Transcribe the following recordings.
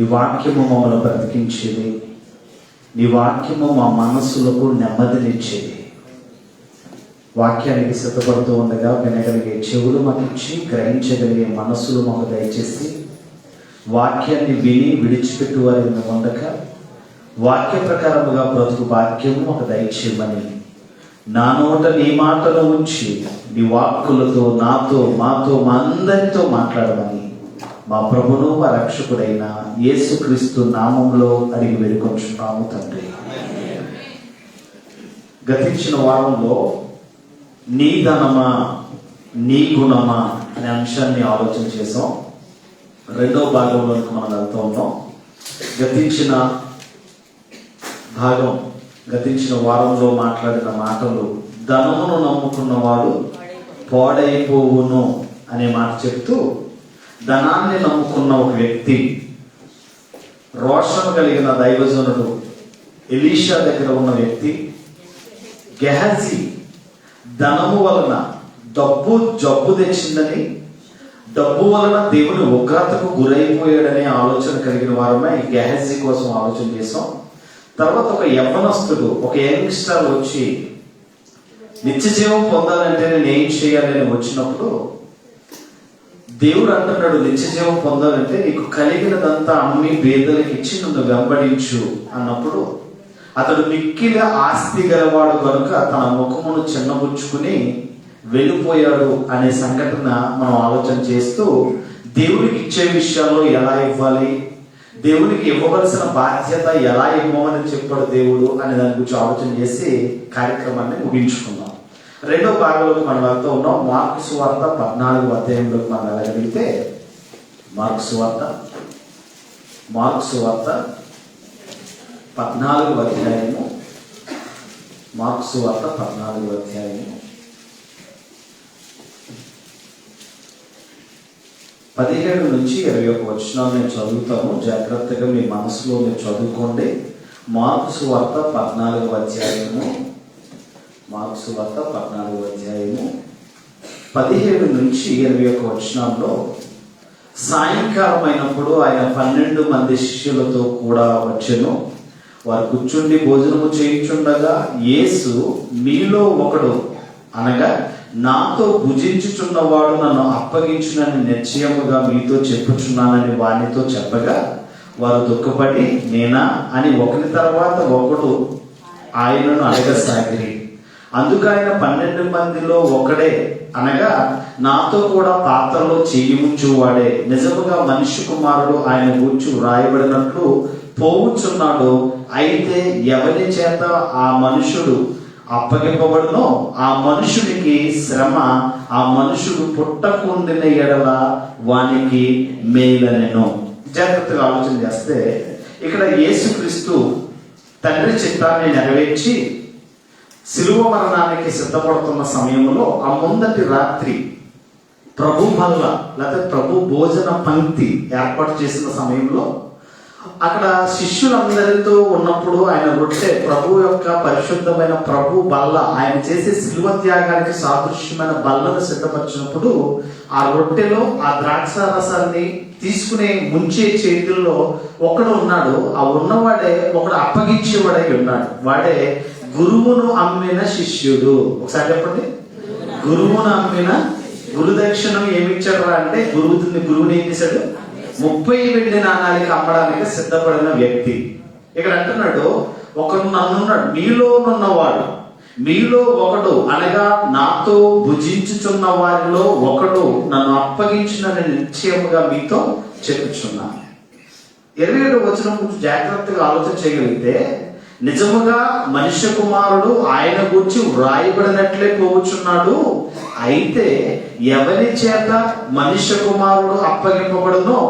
నీ వాక్యము మమ్మల్ని బ్రతికించేది, నీ వాక్యము మా మనస్సులకు నెమ్మదినిచ్చేది. వాక్యానికి సిద్ధపడుతూ ఉండగా వినగలిగే చెవులు మాకు ఇచ్చి, గ్రహించగలిగే మనస్సులు మాకు దయచేసి, వాక్యాన్ని విని విడిచిపెట్టు వారి ఉండక వాక్య ప్రకారముగా బ్రతుకు భాగ్యము మాకు దయచేయమని, నా నోట నీ మాటలు ఉంచి నీ వాక్కులతో నాతో, మాతో, మా అందరితో మాట్లాడమని మా ప్రభును మా రక్షకుడైన యేసుక్రీస్తు నామంలో అడిగి వేడుకొంచున్నాము తండ్రి. గతించిన వారంలో నీ ధనమా నీ గుణమా అనే అంశాన్ని ఆలోచన చేసాం. రెండో భాగంలోకి మనం వెళ్తూ ఉన్నాం. గతించిన వారంలో మాట్లాడిన మాటలు, ధనమును నమ్ముకున్నవాడు పాడైపోవును అనే మాట చెప్తూ, ధనాన్ని నమ్ముకున్న ఒక వ్యక్తి, రోషం కలిగిన దైవజనుడు ఎలీషా దగ్గర ఉన్న వ్యక్తి గెహజీ, ధనము వలన జబ్బు తెచ్చిందని, డబ్బు వలన దేవుని ఉగ్రతకు గురైపోయాడనే ఆలోచన కలిగిన వారమే ఈ గెహజీ కోసం ఆలోచన చేసాం. తర్వాత ఒక యవ్వనస్తుడు, ఒక యంగ్స్టర్ వచ్చి నిత్య జీవం పొందాలంటే నేను ఏం చేయాలని వచ్చినప్పుడు దేవుడు అంటున్నాడు, నిత్య జీవం పొందాలంటే నీకు కలిగినదంతా అమ్మి పేదలకు ఇచ్చి నన్ను వెంబడించు అన్నప్పుడు, అతడు మిక్కిలి ఆస్తి గలవాడు కనుక తన ముఖమును చిన్నబుచ్చుకుని వెళ్ళిపోయాడు అనే సంఘటన మనం ఆలోచన చేస్తూ, దేవుడికి ఇచ్చే విషయాల్లో ఎలా ఇవ్వాలి, దేవునికి ఇవ్వవలసిన బాధ్యత ఎలా ఇవ్వమని చెప్పాడు దేవుడు అనే దాని గురించి ఆలోచన చేసి కార్యక్రమాన్ని ముగించుకున్నాం. రెండో భాగంలోకి మనం వెళ్తూ ఉన్నాం. మార్కు సువార్త 14వ అధ్యాయంలోకి మనం వెళ్ళగలిగితే, మార్కు సువార్త 14వ అధ్యాయము, మార్కు సువార్త 14వ అధ్యాయము 17 నుంచి 21 వచనాలు నేను చదువుతాను. జాగ్రత్తగా మీ మనసులో మీరు చదువుకోండి. మార్కు సువార్త 14వ అధ్యాయము, మార్కు సువార్త 14వ అధ్యాయము 17 నుంచి 21 వచనాల్లో, సాయంకాలం అయినప్పుడు ఆయన 12 మంది శిష్యులతో కూడా వచ్చెను. వారు కూర్చుండి భోజనము చేయించుండగా యేసు, మీలో ఒకడు అనగా నాతో భుజించుచున్నవాడు నన్ను అప్పగించునని నిశ్చయముగా మీతో చెప్పుచున్నానని వానితో చెప్పగా, వారు దుఃఖపడి నేనా అని ఒకరి తర్వాత ఒకడు ఆయనను అడగసాగిరి. అందుకు ఆయన 12 మందిలో ఒకడే అనగా నాతో కూడా పాత్రలో చెయ్యి ఉంచువాడే, నిజముగా మనిషి కుమారుడు ఆయన గూర్చి వ్రాయబడినట్లు పోవుచున్నాడు. అయితే ఎవరి చేత ఆ మనుషుడు అప్పగింపబడునో ఆ మనుషుడికి శ్రమ, ఆ మనుషుడు పుట్టకుండిన ఎడల వానికి మేలనెను. జాగ్రత్తగా ఆలోచన చేస్తే ఇక్కడ యేసుక్రీస్తు తండ్రి చిత్తాన్ని నెరవేర్చి శిలువ మరణానికి సిద్ధపడుతున్న సమయంలో, ఆ ముందటి రాత్రి ప్రభు బల్ల లేకపోతే ప్రభు భోజన పంక్తి ఏర్పాటు చేసిన సమయంలో అక్కడ శిష్యులందరితో ఉన్నప్పుడు ఆయన రొట్టె, ప్రభు యొక్క పరిశుద్ధమైన ప్రభు బల్ల, ఆయన చేసే శిలువ త్యాగానికి సాదృశ్యమైన బల్లను సిద్ధపరిచినప్పుడు ఆ రొట్టెలో ఆ ద్రాక్ష రసాన్ని తీసుకునే ముంచే చేతుల్లో ఒకడు ఉన్నాడు. ఆ ఉన్నవాడే ఒకడు అప్పగించేవాడై ఉన్నాడు. వాడే గురువును అమ్మిన శిష్యుడు. ఒకసారి చెప్పండి, గురువును అమ్మిన. గురుదక్షిణం ఏమిచ్చాడు అంటే, గురువుని ఏం చేశాడు? 30 వెండి నాణాలకి అమ్మడానికి సిద్ధపడిన వ్యక్తి. ఇక్కడ అంటున్నాడు, ఒకడు నన్నున్నాడు, మీలోనున్నవాడు, మీలో ఒకడు అనగా నాతో భుజించుచున్న వారిలో ఒకడు నన్ను అప్పగించునని నిశ్చయముగా మీతో చెప్పుచున్నాను. 27వ వచనం గురించి జాగ్రత్తగా ఆలోచన చేయగలిగితే, నిజముగా మనిషి కుమారుడు ఆయన గురించి వ్రాయబడినట్లే పోవచ్చున్నాడు. అయితే ఎవరి చేత మనిషి కుమారుడు అప్పగింపబడునో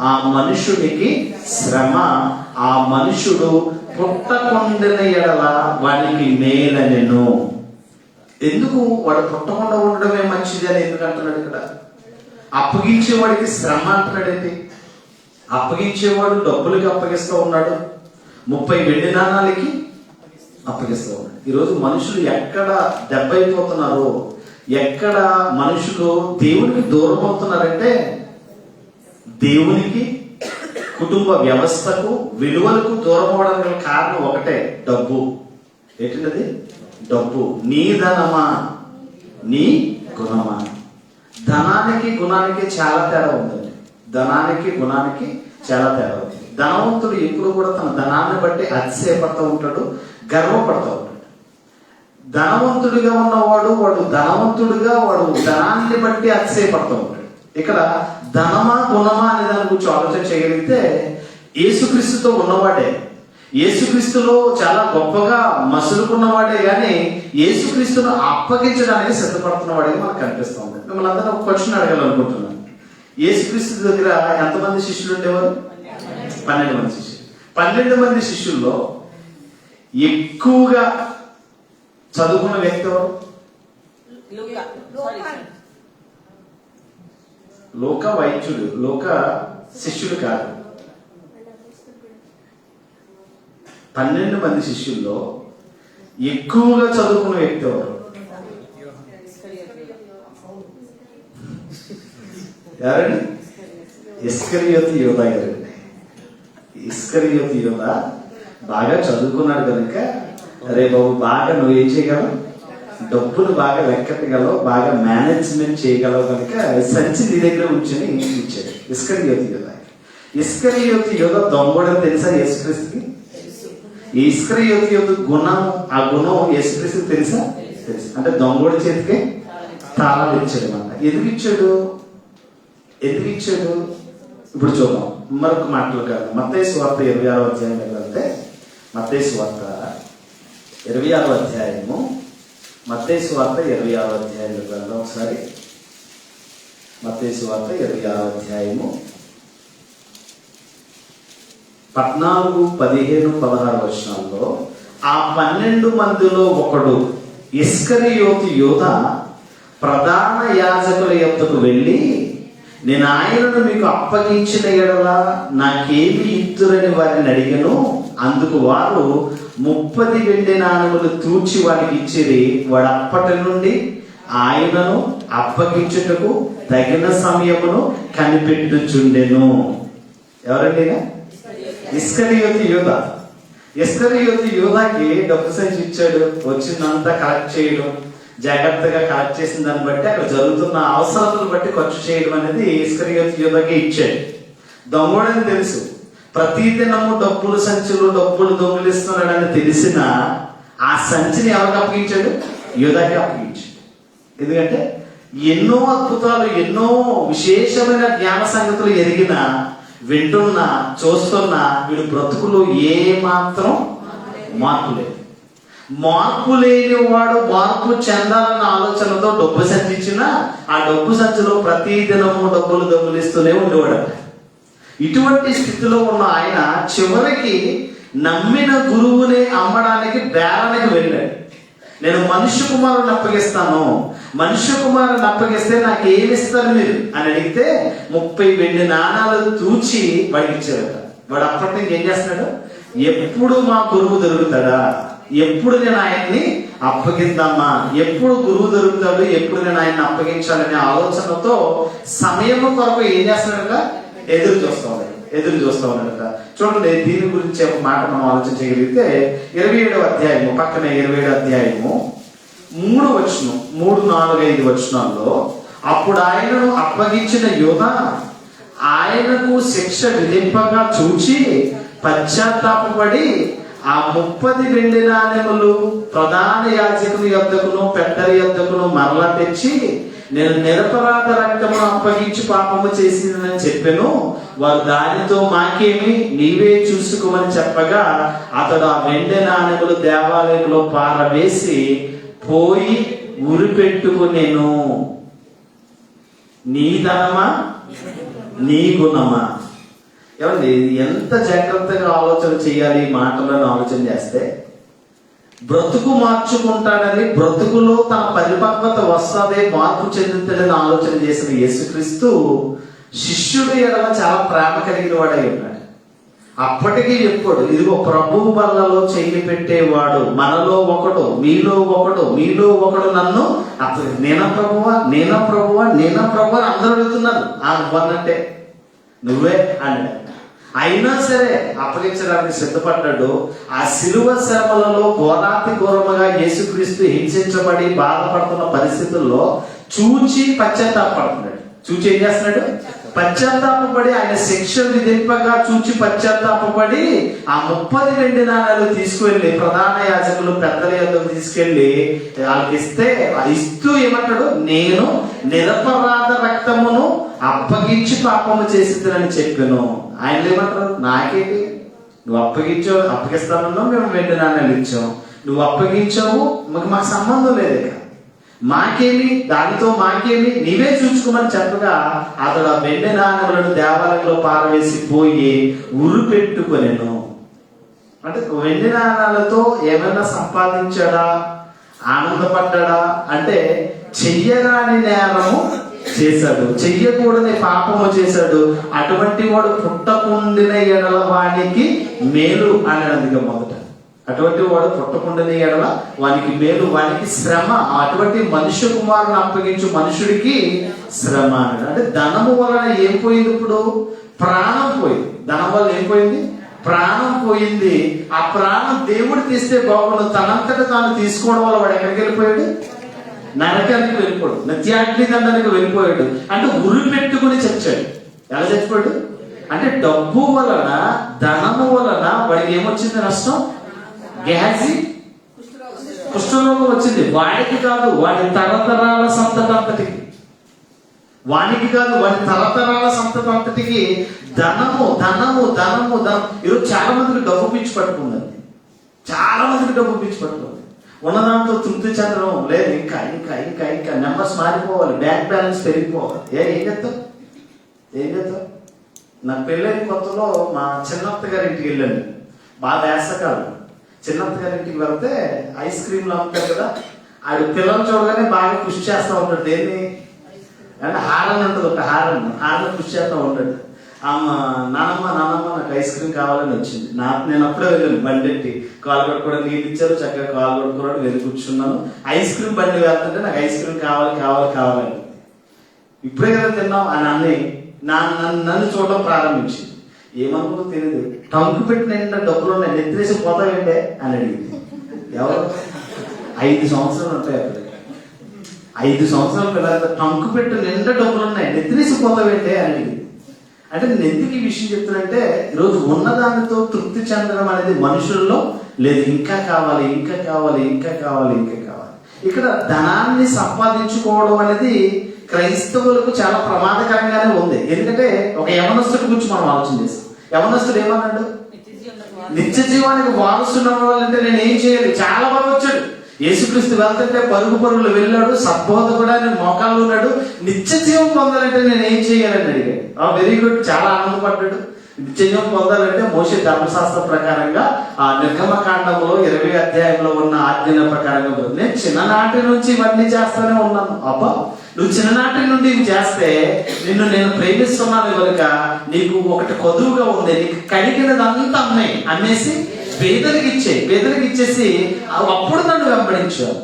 ఆ మనుషునికి శ్రమ, ఆ మనుషుడు పుట్టకుండిన ఎడల వానికి మేలనెను. ఎందుకు వాడు పుట్టకుండా ఉండడమే మంచిది అని ఎందుకు అంటున్నాడు ఇక్కడ? అప్పగించేవాడికి శ్రమ అంటున్నాడేంటి? అప్పగించేవాడు డబ్బులకి అప్పగిస్తూ ఉన్నాడు, 30 వెండి నాణాలకి అప్పగిస్తూ ఉన్నాడు. ఈరోజు మనుషులు ఎక్కడ దెబ్బైపోతున్నారో, ఎక్కడ మనుషులు దేవునికి దూరం అవుతున్నారంటే, దేవునికి కుటుంబ వ్యవస్థకు, విలువలకు దూరం అవడానికి గల కారణం ఒకటే, డబ్బు. ఏంటిది? డబ్బు. నీ ధనమా నీ గుణమా. ధనానికి గుణానికి చాలా తేడా ఉందండి. ధనానికి గుణానికి చాలా తేడా ఉంది. ధనవంతుడు ఎప్పుడు కూడా తన ధనాన్ని బట్టి అతిశయపడుతూ ఉంటాడు, గర్వపడుతూ ఉంటాడు. ధనవంతుడిగా ఉన్నవాడు వాడు ధనాన్ని బట్టి అతిశయపడుతూ ఉంటాడు. ఇక్కడ ధనమా గుణమా అనే దాని గురించి ఆలోచన చేయగలిగితే యేసుక్రీస్తుతో ఉన్నవాడే, యేసుక్రీస్తులో చాలా గొప్పగా మసులుకున్నవాడే కానీ యేసుక్రీస్తును అప్పగించడానికి సిద్ధపడుతున్నవాడే మనకు కనిపిస్తూ ఉంది. మిమ్మల్ని అందరూ ఒక క్వశ్చన్ అడగాలనుకుంటున్నాను. యేసుక్రీస్తు దగ్గర ఎంతమంది శిష్యులు ఉండేవారు? 12 మంది శిష్యులు. 12 మంది శిష్యుల్లో ఎక్కువగా చదువుకున్న వ్యక్తి ఎవరు? లోక వైద్యుడు, లోక శిష్యుడు కాదు. 12 మంది శిష్యుల్లో ఎక్కువగా చదువుకున్న వ్యక్తి ఎవరు? ఎవరండి? ఇస్కరియోతు యోధా గారండి. ఇస్కరియోతు యోధా బాగా చదువుకున్నాడు కనుక, అరే బాబు బాగా నువ్వు ఏం చేయగలవు, డబ్బులు బాగా లెక్కెట్టగలవు, బాగా మేనేజ్మెంట్ చేయగలవు కనుక సంచి నీ దగ్గర ఉంచుని ఇచ్చాడు ఇస్కరియోతు యోధా. ఇస్కరియోతు యోధా దొంగోడని తెలుసా యేసుక్రీస్తుకి? ఈ ఇస్కరియోతు యోధా గుణం, ఆ గుణం యేసుక్రీస్తుకి తెలుసా? తెలుసు. అంటే దొంగోడి చేతికి తాళాలు ఇచ్చాడు అన్నమాట. ఎందుకు ఇచ్చాడు? ఇప్పుడు చూద్దాం. మరొక మాటలు కాదు. మత్తయి సువార్త 26వ అధ్యాయం వెళ్తే, మత్తయి సువార్త 26వ అధ్యాయము, మత్తయి సువార్త 26వ అధ్యాయంలోకి వెళ్దాం ఒకసారి. మత్తయి సువార్త 26వ అధ్యాయము 14, 15, 16 వచనాల్లో ఆ 12 మందిలో ఒకడు ఇస్కరియోతు యోధా ప్రధాన యాజకుల యొద్దకు వెళ్ళి, నేను ఆయనను మీకు అప్పగించిన ఎడల నాకేమి ఇద్దురని వారిని అడిగను. అందుకు వారు 30 వెండి నాణములు తూచి వారికి ఇచ్చిరి. వాడు అప్పటి నుండి ఆయనను అప్పగించుటకు తగిన సమయమును కనిపెట్టుచుండెను. ఎవరండి? ఇస్కరియోతు యోధా. ఇస్కరియోతు యోధాకి డబ్బు సంచి ఇచ్చాడు. వచ్చిందంతా కలెక్ట్ చేయడం, జాగ్రత్తగా కలెక్ట్ చేసిన దాన్ని బట్టి అక్కడ జరుగుతున్న అవసరాలను బట్టి ఖర్చు చేయడం అనేది ఇస్కరియోతు యోధాకి ఇచ్చాడు. దొంగోడని తెలుసు, ప్రతిదినము డబ్బులు సంచులు డబ్బులు దొంగిలిస్తున్నాడని తెలిసిన ఆ సంచిని ఎవరికి అప్పగించాడు? యోధాకి అప్పగించాడు. ఎందుకంటే ఎన్నో అద్భుతాలు, ఎన్నో విశేషమైన జ్ఞాన సంగతులు ఎరిగిన, వింటున్నా, చూస్తున్నా వీడు బ్రతుకులు ఏ మాత్రం మార్పు లేదు. మార్పు లేని వాడు మార్పు చెందాలన్న ఆలోచనతో డబ్బు సంచిచ్చినా ఆ డబ్బు సంచిలో ప్రతి దినము డబ్బులు దొంగిలిస్తూనే ఉండేవాడు. ఇటువంటి స్థితిలో ఉన్న ఆయన చివరికి నమ్మిన గురువుని అమ్మడానికి బేరానికి వెళ్ళాడు. నేను మనుష్య కుమారుని అప్పగిస్తాను, మనుష్య కుమారుని అప్పగిస్తే నాకు ఏమిస్తారు మీరు అని అడిగితే 30 వెండి నాణాలు తూచి వాడికి ఇచ్చారట. వాడు అప్పటి నుంచి ఏం చేస్తున్నాడు? ఎప్పుడు మా గురువు దొరుకుతాడా, ఎప్పుడు నేను ఆయన్ని అప్పగిద్దామా, ఎప్పుడు గురువు దొరుకుతాడు, ఎప్పుడు నేను ఆయన్ని అప్పగించాలనే ఆలోచనతో సమయం కొరకు ఏం చేస్తున్నాడట? ఎదురు చూస్తా ఉన్నాడట. చూడండి, దీని గురించి ఒక మాట మనం ఆలోచన చేయగలిగితే 27వ అధ్యాయము, పక్కన 27వ అధ్యాయము 3 వచనం, 3, 4, 5 వచనాల్లో, అప్పుడు ఆయనను అప్పగించిన యోధా ఆయనకు శిక్ష విధింపగా చూచి పశ్చాత్తాపపడి ఆ 30 వెండి నాణెములు ప్రధాన యాజకుని యొద్దకును పెద్దరి యొద్దకును మరలా తెచ్చి, నేను నిరపరాధ రక్తమును అప్పగించి పాపము చేసిందని చెప్పాను. వారు దానితో మాకేమి, నీవే చూసుకోమని చెప్పగా అతడు ఆ వెండి నాణెములు దేవాలయంలో పారవేసి పోయి ఉరిపెట్టుకునేను. నీ ధనమా నీ గుణమా. ఏమండి, ఎంత జాగ్రత్తగా ఆలోచన చేయాలి. మాటలను ఆలోచన చేస్తే బ్రతుకు మార్చుకుంటాడని, బ్రతుకులో తన పరిపక్వత వస్తాదే, మార్పు చెందుతాడని ఆలోచన చేసిన యేసుక్రీస్తు శిష్యుడి ఎడల చాలా ప్రేమ కలిగిన వాడై ఉన్నాడు. అప్పటికీ ఎప్పుడు ఇదిగో ప్రభువు బల్లలో చెయ్యి పెట్టేవాడు మనలో ఒకడు, మీలో ఒకడు నన్ను నేనా ప్రభువా అని అందరూ అడుగుతున్నారు. ఆ నువ్వన్నంటే నువ్వే అన్నాడు. అయినా సరే అప్పగించడానికి సిద్ధపడ్డాడు. ఆ శిలువ శ్రమలలో ఘోరాతి ఘోరముగా యేసుక్రీస్తు హింసించబడి బాధపడుతున్న పరిస్థితుల్లో చూచి పశ్చాత్తాపడుతున్నాడు. చూచి ఏం చేస్తున్నాడు? పశ్చాత్తాపడి, ఆయన శిక్ష విధింపగా చూచి పశ్చాత్తాపడి ఆ 30 వెండి నాణాలు తీసుకువెళ్ళి ప్రధాన యాజకులు పెద్దల యొద్దకు తీసుకెళ్లి వాళ్ళకి ఇస్తూ ఏమంటాడు? నేను నిరపరాధ రక్తమును అప్పగించి పాపము చేసిద్దని చెప్పాను. ఆయన ఏమంటారు? నాకేంటి, నువ్వు అప్పగిస్తానన్నా మేము వెండి నాణాలు ఇచ్చాం, నువ్వు అప్పగించావు, మాకు సంబంధం లేదు, ఇక మాకేమి, దానితో మాకేమి, నీవే చూసుకోమని చెప్పగా అతడు ఆ వెండి నాణములను దేవాలయంలో పారవేసి పోయి ఉరు పెట్టుకొనెను. అంటే వెండి నాణాలతో ఏమైనా సంపాదించాడా, ఆనందపడ్డా అంటే చెయ్యరాని నేరము చేశాడు, చెయ్యకూడని పాపము చేశాడు. అటువంటి వాడు పుట్టకుండిన ఎడల వానికి మేలు అన్నదిగా మొదట. అటువంటి వాడు పుట్టకుండానే ఎడల వానికి మేలు, వానికి శ్రమ. అటువంటి మనుష్య కుమారుని అప్పగించు మనుషుడికి శ్రమ అన్నాడు. అంటే ధనము వలన ఏం పోయింది? ఇప్పుడు ప్రాణం పోయింది. ధనం వల్ల ఏం పోయింది? ప్రాణం పోయింది. ఆ ప్రాణం దేవుడు తీస్తే బాగుండు, తనంతట తాను తీసుకోవడం వల్ల వాడు ఎక్కడికి వెళ్ళిపోయాడు? నరకానికి వెళ్ళిపోయాడు, నిత్యాగ్ని దండానికి వెళ్ళిపోయాడు. అంటే ఉరి పెట్టుకుని చచ్చాడు. ఎలా చచ్చిపోయాడు అంటే డబ్బు వలన, ధనము వలన వాడికి ఏమొచ్చింది? నష్టం. గ్యాసి కుష్ఠరోగం వచ్చింది. వాడికి కాదు, వాడి తరతరాల సంతతంతటికి. వానికి కాదు, వాడి తరతరాల సంతతంతటికి ధనము ధనము ధనము ధనం. ఈరోజు చాలా మందికి డబ్బు పిచ్చి పట్టుకుందండి. చాలా మందికి డబ్బు పిచ్చి పట్టుకుంది. ఉన్నదాంతో తృప్తి చెందడం లేదు. ఇంకా ఇంకా ఇంకా ఇంకా నెంబర్స్ మారిపోవాలి, బ్యాంక్ బ్యాలెన్స్ పెరిగిపోవాలి. ఏం చేస్తాం? నాకు పెళ్ళైన కొత్తలో మా చిన్నత్త గారి ఇంటికి వెళ్ళాను. బాగా వేసకాలం. చిన్నత్త గారి ఇంటికి వెళ్తే ఐస్ క్రీమ్లు అమ్ముతారు కదా, ఆడు పిల్లలు చూడగానే బాగా కృషి చేస్తూ ఉంటాడు. దేన్ని అంటే హారన్ ఉంటుంది, ఒక హారన్ కృషి చేస్తూ ఉంటాడు. నానమ్మ నాకు ఐస్ క్రీమ్ కావాలని వచ్చింది. నేను అప్పుడే వెళ్ళాను, బండి ఎట్టి కాలు కొట్టుకోవడం, నీళ్ళు ఇచ్చారు, చక్కగా కాలు కొట్టుకోవడం, వెళ్ళి కూర్చున్నాను. ఐస్ క్రీమ్ బండి వెళ్తుంటే నాకు ఐస్ క్రీమ్ కావాలి. ఇప్పుడే కదా తిన్నాం అని అన్నీ నన్ను చూడడం ప్రారంభించింది. ఏమనుకుందో తెలియదు. టంకు పెట్టి నిండా డబ్బులు ఉన్నాయి, నెత్తిరేసి పోతావేంటే అని అడిగింది. ఎవరు? 5 సంవత్సరాలు ఉంటాయి అప్పుడు. 5 సంవత్సరాల పిల్లలు టంకు పెట్టి నిండా డబ్బులు ఉన్నాయి, నెత్తిరేసి పోతావేంటే అని అడిగింది. అంటే నేను ఎందుకు ఈ విషయం చెప్తానంటే, ఈరోజు ఉన్నదానితో తృప్తి చెందడం అనేది మనుషుల్లో లేదు. ఇంకా కావాలి. ఇక్కడ ధనాన్ని సంపాదించుకోవడం అనేది క్రైస్తవులకు చాలా ప్రమాదకరంగానే ఉంది. ఎందుకంటే ఒక యవనస్తుడి గురించి మనం ఆలోచన చేస్తాం. యవనస్తుడు ఏమన్నాడు? నిత్య జీవానికి వారసున్న వాళ్ళంటే నేను ఏం చేయాలి? చాలా బాగా వచ్చాడు. యేసుక్రీస్తు వెళ్తుంటే పరుగులు వెళ్ళాడు, సద్బోధకుడు మోకాళ్ళు ఉన్నాడు. నిత్య జీవం పొందాలంటే నేను ఏం చేయాలని అడిగాడు. వెరీ గుడ్, చాలా ఆనందపడ్డాడు. నిత్య జీవం పొందాలంటే మోషే ధర్మశాస్త్ర ప్రకారంగా ఆ నిర్గమకాండంలో 20వ అధ్యాయంలో ఉన్న ఆజ్ఞల ప్రకారంగా నేను చిన్ననాటి నుంచి ఇవన్నీ చేస్తూనే ఉన్నాను. అబ్బా, నువ్వు చిన్ననాటి నుండి ఇవి చేస్తే నిన్ను నేను ప్రేమిస్తున్నాను కనుక నీకు ఒకటి కొదువుగా ఉంది, నీకు కలిగినదంతా అమ్మేసి పేదలకు ఇచ్చేసి అప్పుడు నన్ను వెంబడించావు.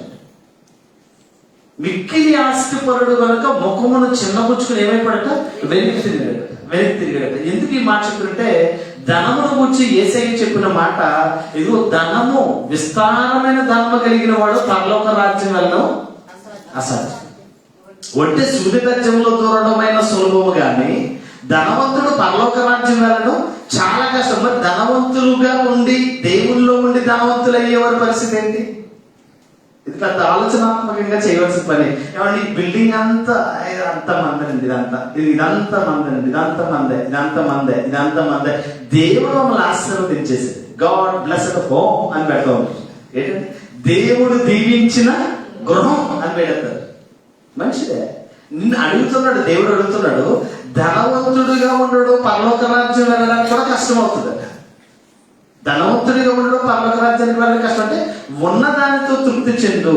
మిక్కిలి ఆస్తిపరుడు కనుక ముఖమును చిన్నపుచ్చుకుని ఏమైపడట? వెనక్కి తిరిగాడట. ఎందుకు ఈ మాట చెప్తుంటే, ధనమును గురించి యేసయ్య చెప్పిన మాట, ఇదిగో ధనము, విస్తారమైన ధనము కలిగిన వాడు పరలోక రాజ్యం వెళ్ళడం అసాధ్యం. ఒంటి సూర్యగజ్యంలో దూరడమైన సులభము గాని ధనవంతుడు పరలోక రాజ్యం వెళ్ళడం చాలా కష్టం. మరి ధనవంతులుగా ఉండి దేవుల్లో ఉండి ధనవంతులు అయ్యేవారి పరిస్థితి ఏంటి? ఇది పెద్ద ఆలోచనాత్మకంగా చేయవలసిన పని. ఏమంటే ఈ బిల్డింగ్ అంతా మందండి, ఇదంతా మందే. దేవుడు మమ్మల్ని ఆశీర్వదించేసింది. గాడ్ బ్లెస్డ్ హోమ్ అని పెడతా ఉంటారు. ఏంటంటే దేవుడు దీవించిన గృహం అని పెడతారు. మంచిదే. నిన్ను దేవుడు అడుగుతున్నాడు, ధనవంతుడిగా ఉండడు పరలోక రాజ్యం వెళ్ళడానికి కూడా కష్టం అవుతుంది. ధనవంతుడిగా ఉండడం పరలోక రాజ్యానికి వెళ్ళడం కష్టం. అంటే ఉన్నదానితో తృప్తి చెందు.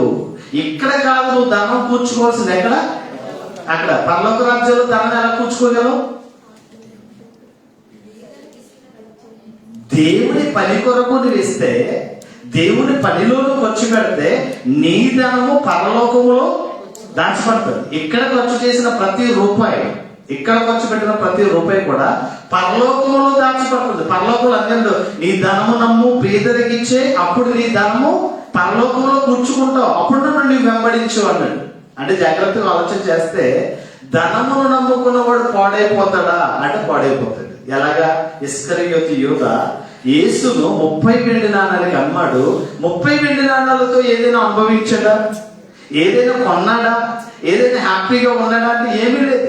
ఇక్కడ కాదు నువ్వు ధనం కూర్చుకోవాల్సింది, ఎక్కడ? అక్కడ. పరలోక రాజ్యంలో ధనం ఎలా కూర్చుకోగలవు? దేవుని పని కొరకు నువ్వు ఇస్తే, దేవుని పనిలోనూ ఖర్చు పెడితే నీ ధనము పరలోకములో దాచిపడుతుంది. ఇక్కడ ఖర్చు చేసిన ప్రతి రూపాయి, ఇక్కడ ఖర్చు పెట్టిన ప్రతి రూపాయి కూడా పరలోకంలో దాచిపడుతుంది. పరలోకంలో అంటాడు, నీ ధనము నమ్ము పేదరికి ఇచ్చే, అప్పుడు నీ ధనము పరలోకంలో కూర్చుకుంటావు, అప్పుడు నన్ను నీవు వెంబడించు అన్నాడు. అంటే జాగ్రత్తగా ఆలోచన చేస్తే ధనమును నమ్ముకున్నవాడు పాడైపోతాడా అంటే పాడైపోతాడు. ఎలాగా? ఇస్కరియోతు యూదా యేసును 30 వెండి నాణాలకి అమ్మాడు. 30 వెండి నాణాలతో ఏదైనా అనుభవించాడా? ఏదైనా కొన్నాడా? ఏదైనా హ్యాపీగా ఉన్నాడా అంటే ఏమీ లేదు.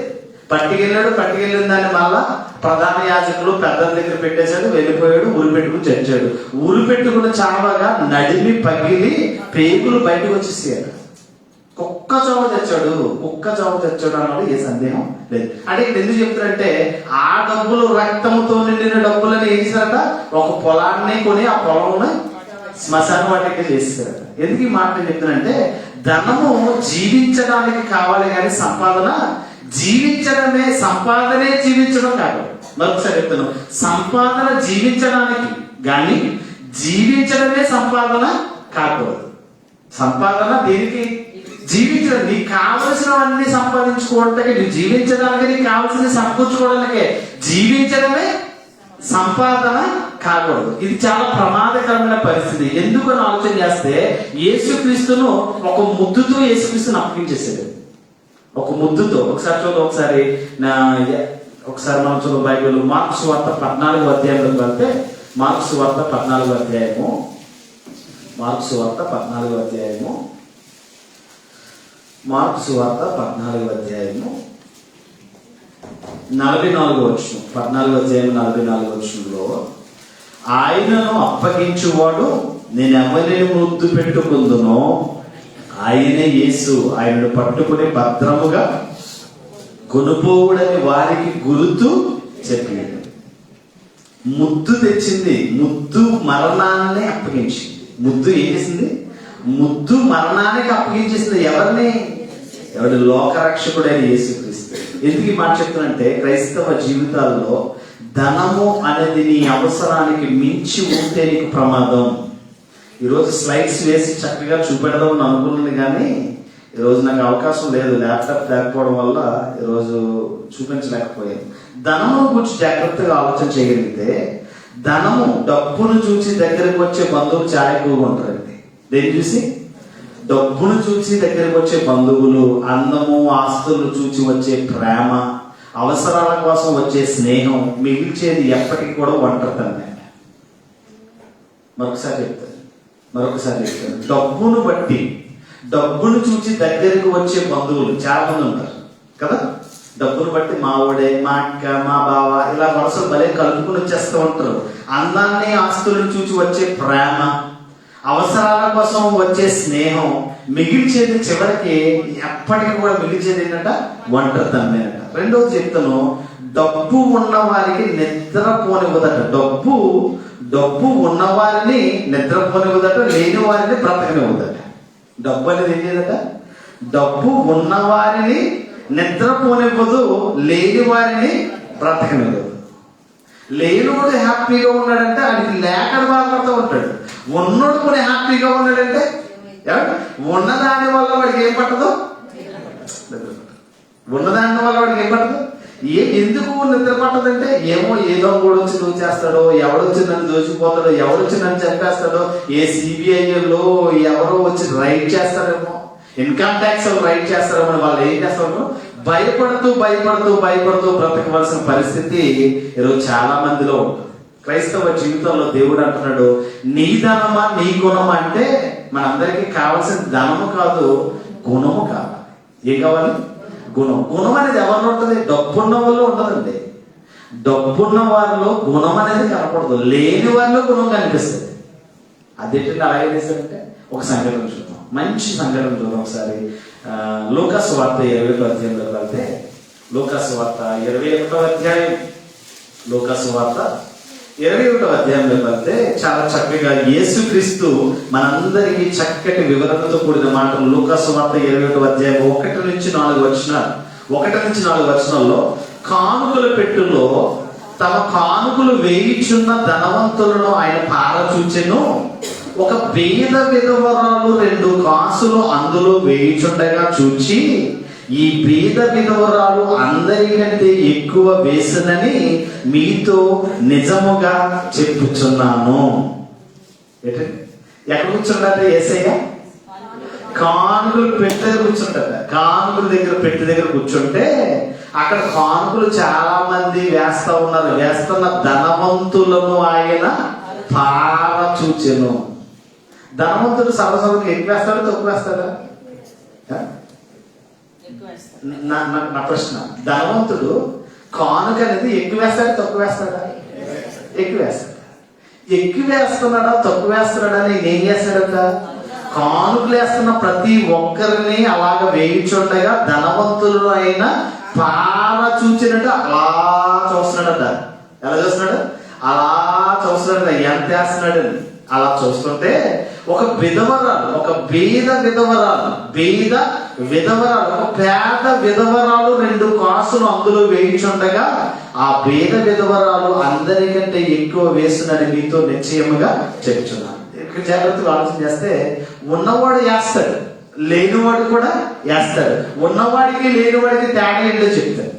పట్టుకెళ్ళిన దాన్ని మళ్ళా ప్రధాన యాజకులు పెద్దల దగ్గర పెట్టేశాడు, వెళ్ళిపోయాడు, ఊరు పెట్టుకుని చచ్చాడు. ఊరు పెట్టుకున్న చావగా నడిమి పగిలి పేగులు బయటకు వచ్చేసాడు. కుక్క చావు తెచ్చాడు అన్నాడు, ఏ సందేహం లేదు. అంటే ఇక్కడ ఎందుకు చెప్తారంటే ఆ డబ్బులు రక్తంతో నిండిన డబ్బులని ఏం చేశారట? ఒక పొలాన్ని కొని ఆ పొలంలో శ్మశాన వాటికి చేస్తారట. ఎందుకు ఈ మాట చెప్తానంటే ధనము జీవించడానికి కావాలి కానీ సంపాదనే జీవించడం కాదు. మరొకసారి చెప్తాను, సంపాదన జీవించడానికి కానీ జీవించడమే సంపాదన కాకూడదు. సంపాదన దేనికి? జీవించడం. నీకు కావలసినవన్నీ సంపాదించుకోవడానికి, నువ్వు జీవించడానికి నీకు కావాల్సింది సమకూర్చుకోవడానికే. జీవించడమే సంపాదన కాకూడదు. ఇది చాలా ప్రమాదకరమైన పరిస్థితి. ఎందుకని ఆలోచన చేస్తే యేసుక్రీస్తును ఒక ముద్దుతో యేసుక్రీస్తును అప్పగించేసాడు. ఒక ముద్దుతో. ఒకసారి మనం చదువు బైబిల్ మార్కు సువార్త 14వ అధ్యాయంలోకి వెళ్తే, మార్కు సువార్త 14వ అధ్యాయము 44వ వచనం. 14వ అధ్యాయం 44వ వచనంలో, ఆయనను అప్పగించువాడు నేను ఎవరిని ముద్దు పెట్టుకుందునో ఆయనే యేసు, ఆయనను పట్టుకుని భద్రముగా కొనుపోవుడని వారికి గుర్తు చెప్పాడు. ముద్దు తెచ్చింది, ముద్దు మరణాన్ని అప్పగించింది. ముద్దు ఏం చేసింది? ముద్దు మరణానికి అప్పగించేసింది. ఎవరి లోకరక్షకుడైన యేసుక్రీస్తు. ఎందుకు ఈ మాట చెప్తానంటే క్రైస్తవ జీవితాల్లో ధనము అనేది నీ అవసరానికి మించి ఉంటే నీకు ప్రమాదం. ఈరోజు స్లైడ్స్ వేసి చక్కగా చూపెడదామని అనుకున్నాను, కానీ ఈరోజు నాకు అవకాశం లేదు, ల్యాప్టాప్ లేకపోవడం వల్ల ఈరోజు చూపించలేకపోయాను. ధనము గురించి జాగ్రత్తగా ఆలోచన చేయగలిగితే, డబ్బును చూసి దగ్గరకు వచ్చే బంధువులు చాలా ఎక్కువగా ఉంటారండి. దేన్ని చూసి? డబ్బును చూసి దగ్గరకు వచ్చే బంధువులు, అందము ఆస్తులు చూసి వచ్చే ప్రేమ, అవసరాల కోసం వచ్చే స్నేహం, మిగిల్చేది ఎప్పటికీ కూడా ఒంటరితనమే. మరొకసారి చెప్తాను, డబ్బును చూసి దగ్గరకు వచ్చే బంధువులు చాలా మంది ఉంటారు కదా. డబ్బును బట్టి మా ఊడే, మా అక్క, మా బావ, ఇలా వరుసలు భలే కలుపుకుని వచ్చేస్తూ ఉంటారు. అందాన్ని ఆస్తులను చూసి వచ్చే ప్రేమ, అవసరాల కోసం వచ్చే స్నేహం, మిగిల్చేది చివరికి ఎప్పటికీ కూడా మిగిల్చేది ఏంటంట? ఒంటరితనమేనట. రెండవది చెప్తాను, డబ్బు ఉన్న వారికి నిద్రపోనివ్వదట. డబ్బు ఉన్నవారిని నిద్రపోనివ్వదట, లేని వారిని బ్రతకనివ్వదట. డబ్బు అనేది ఏం లేదట? డబ్బు ఉన్నవారిని నిద్రపోనివ్వదు, లేని వారిని బ్రతకనివ్వదు. లేనివాడు హ్యాపీగా ఉన్నాడంటే ఆయనకి లేకడు బాధపడుతూ ఉంటాడు. ఉన్నోడు కూడా హ్యాపీగా ఉన్నాడంటే ఉన్నదాని వల్ల వాడికి ఏం పట్టదు? ఎందుకు నిద్ర పట్టదంటే ఏదో కూడా వచ్చి నువ్వు చేస్తాడో, ఎవడొచ్చి నన్ను దోచిపోతాడో, ఎవడొచ్చి నన్ను చంపేస్తాడో, ఏ సిబిఐలో ఎవరో వచ్చి రైడ్ చేస్తారేమో, ఇన్కమ్ ట్యాక్స్ రైడ్ చేస్తారేమో, వాళ్ళు ఏం చేస్తారు? భయపడుతూ బ్రతకవలసిన పరిస్థితి ఈరోజు చాలా మందిలో ఉంటుంది. క్రైస్తవ జీవితంలో దేవుడు అంటున్నాడు, నీ ధనమా నీ గుణమా అంటే మనందరికీ కావాల్సిన ధనము కాదు, గుణము కావాలి. ఏం కావాలి? గుణం అనేది ఎవరిలో ఉంటుంది? డబ్బున్న వాళ్ళు ఉండదండి. డబ్బున్న వారిలో గుణం అనేది కనపడదు, లేని వారిలో గుణం కనిపిస్తుంది. అదేంటంటే అలాగే చేశారంటే ఒక సంఘటన చూద్దాం, మంచి సంఘటన చూద్దాం. ఒకసారి లూకాసు వార్త 21వ అధ్యాయంలోకి వెళ్తే, లూకాసు వార్త 21వ అధ్యాయంలోకి వెళ్తే చాలా చక్కగా యేసుక్రీస్తు మనందరికీ చక్కటి వివరణతో కూడిన మాటలు. లూకాసు వార్త 21వ అధ్యాయం 1 నుంచి 4 వచనాల్లో, కానుకల పెట్టులో తమ కానుకలు వేయిచున్న ధనవంతులను ఆయన పారచూచెను. ఒక పేద విధవరాలు 2 కాసులు అందులో వేయిచుండగా చూచి ఈ బీద విధవరాలు అందరికంటే ఎక్కువ వేసునని మీతో నిజముగా చెప్పుచున్నాను. ఎక్కడ కూర్చుంటారు యేసయ్య? కానుకలు పెట్టి దగ్గర కూర్చుంటారు. కానుకల దగ్గర పెట్టి దగ్గర కూర్చుంటే అక్కడ కానుకలు చాలా మంది వేస్తా ఉన్నారు. వేస్తున్న ధనవంతులను ఆయన పార చూచెను. ధనవంతుడు సర్వసభకు ఎక్కువ వేస్తాడా తక్కువ వేస్తాడా? నా ప్రశ్న, ధనవంతుడు కానుక అనేది ఎక్కువ వేస్తాడా తక్కువ వేస్తాడా? ఎక్కువ వేస్తాడు. ఎక్కువ వేస్తున్నాడా తక్కువ వేస్తున్నాడా అని ఏం చేస్తాడట? కానుకలు వేస్తున్న ప్రతి ఒక్కరిని అలాగ వేయించుండగా ధనవంతులు అయినా పార చూచినట్టు అలా చూస్తున్నాడట. ఎలా చూస్తున్నాడు? అలా చూస్తున్నాడట. ఎంత వేస్తున్నాడు అలా చూస్తుంటే ఒక విధవరాలు, ఒక బీద విధవరాలు, ఒక పేద విధవరాలు 2 కాసులు అందులో వేయించుండగా ఆ బీద విధవరాలు అందరికంటే ఎక్కువ వేస్తున్నది మీతో నిశ్చయముగా చెప్తున్నాను. ఇక్కడ జాగ్రత్తగా ఆలోచన చేస్తే ఉన్నవాడు వేస్తాడు, లేనివాడు కూడా వేస్తాడు. ఉన్నవాడికి లేనివాడికి తేడా ఏంటో చెప్తాడు.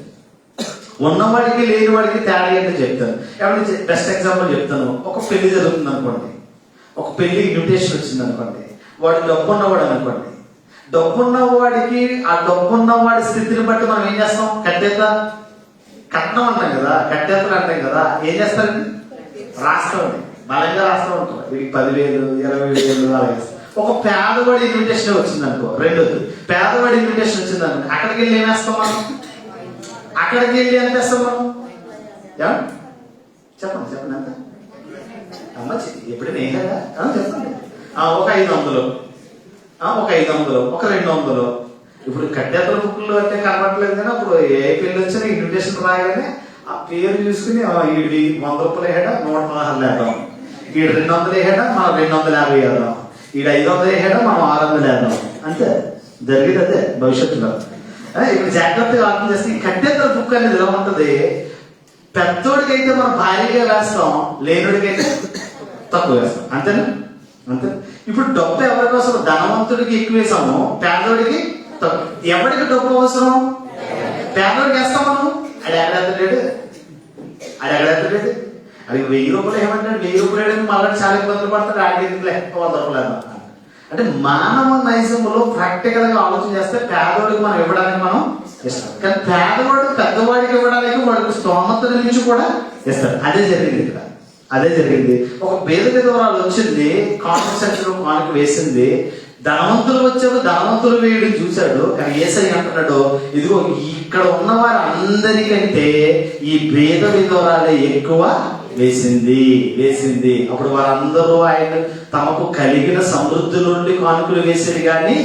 ఉన్నవాడికి లేనివాడికి తేడా ఏంటో చెప్తాను. ఏమంటే బెస్ట్ ఎగ్జాంపుల్ చెప్తాను. ఒక పెళ్లి జరుగుతుంది అనుకోండి, ఒక పెళ్లి ఇన్విటేషన్ వచ్చింది అనుకోండి. వాడు డబ్బున్నవాడు అనుకోండి. డబ్బున్నవాడికి ఆ డబ్బున్నవాడి స్థితిని బట్టి మనం ఏం చేస్తాం? కట్నం అంటాం కదా, కట్టేతలు అంటాం కదా. ఏం చేస్తారండి? రాస్తామండి, బలంగా రాస్తా ఉంటాం. వీడికి 10,000, 20,000 అలా వేస్తాం. ఒక పేదవాడి ఇన్విటేషన్ వచ్చింది అనుకో. రెండోది, పేదవాడి ఇన్విటేషన్ వచ్చింది అనుకో. అక్కడికి వెళ్ళి ఏం వేస్తాం మనం? అక్కడికి వెళ్ళి ఎంత వేస్తాం మనం? చెప్పండి ఎంత? అమ్మ ఎప్పుడైనా వేయగా చెప్పండి. ఒక 500, ఒక 500, ఒక 200. ఇప్పుడు కట్టేతల బుక్లు అంటే కనబడలేదు కానీ అప్పుడు ఏ పెళ్లి వచ్చినా ఇన్విటేషన్ రాగానే ఆ పేరు చూసుకుని వీడి 100 రూపాయలు వేయడా 116 వేద్దాం, వీడు 200 వేయడా మనం 250 వేద్దాం, వీడు 500 వేయడా మనం 600 వేద్దాం. అంతే జరిగేది అదే భవిష్యత్తులో. ఇప్పుడు జాగ్రత్తగా ఆలోచన చేస్తే ఈ కట్టేతల బుక్ అనేది ఎలా ఉంటుంది? పెద్దోడికైతే మనం భారీగా వేస్తాం, లేనుడికైతే తక్కువ వేస్తాం. అంతేనా? అంతే. ఇప్పుడు డబ్బు ఎవరి కోసం? ధనవంతుడికి ఎక్కువ వేసాము, పేదోడికి తక్కువ. ఎవరికి డబ్బు అవసరం? పేదోడికి వేస్తాం మనం. అది ఎక్కడెత్తలేడు, అది 1000 రూపాయలు ఏమంటాడు? 1000 రూపాయలు మళ్ళీ చాలా ఇబ్బందులు పడతాడు. ఆడికి 100 రూపాయలు. అంటే మానవ నైజంలో ప్రాక్టికల్ గా ఆలోచన చేస్తే పేదవాడికి మనం ఇవ్వడానికి మనం ఇస్తాం, కానీ పేదవాడు పెద్దవాడికి ఇవ్వడానికి వాడికి స్తోమత నుంచి కూడా ఇస్తాడు. అదే జరిగింది ఇక్కడ. అదే జరిగింది. ఒక బీద విధవరాలు వచ్చింది, కాన్సెప్ట్ కానుక వేసింది. ధనవంతులు వచ్చాడు, ధనవంతులు వేయడం చూశాడు. కానీ యేసయ్య అంటున్నాడు, ఇదిగో ఇక్కడ ఉన్న వారు అందరికంటే ఈ బీద విధవరాలే ఎక్కువ వేసింది. అప్పుడు వారందరూ ఆయన తమకు కలిగిన సమృద్ధి నుండి కానుకలు వేసేది, కానీ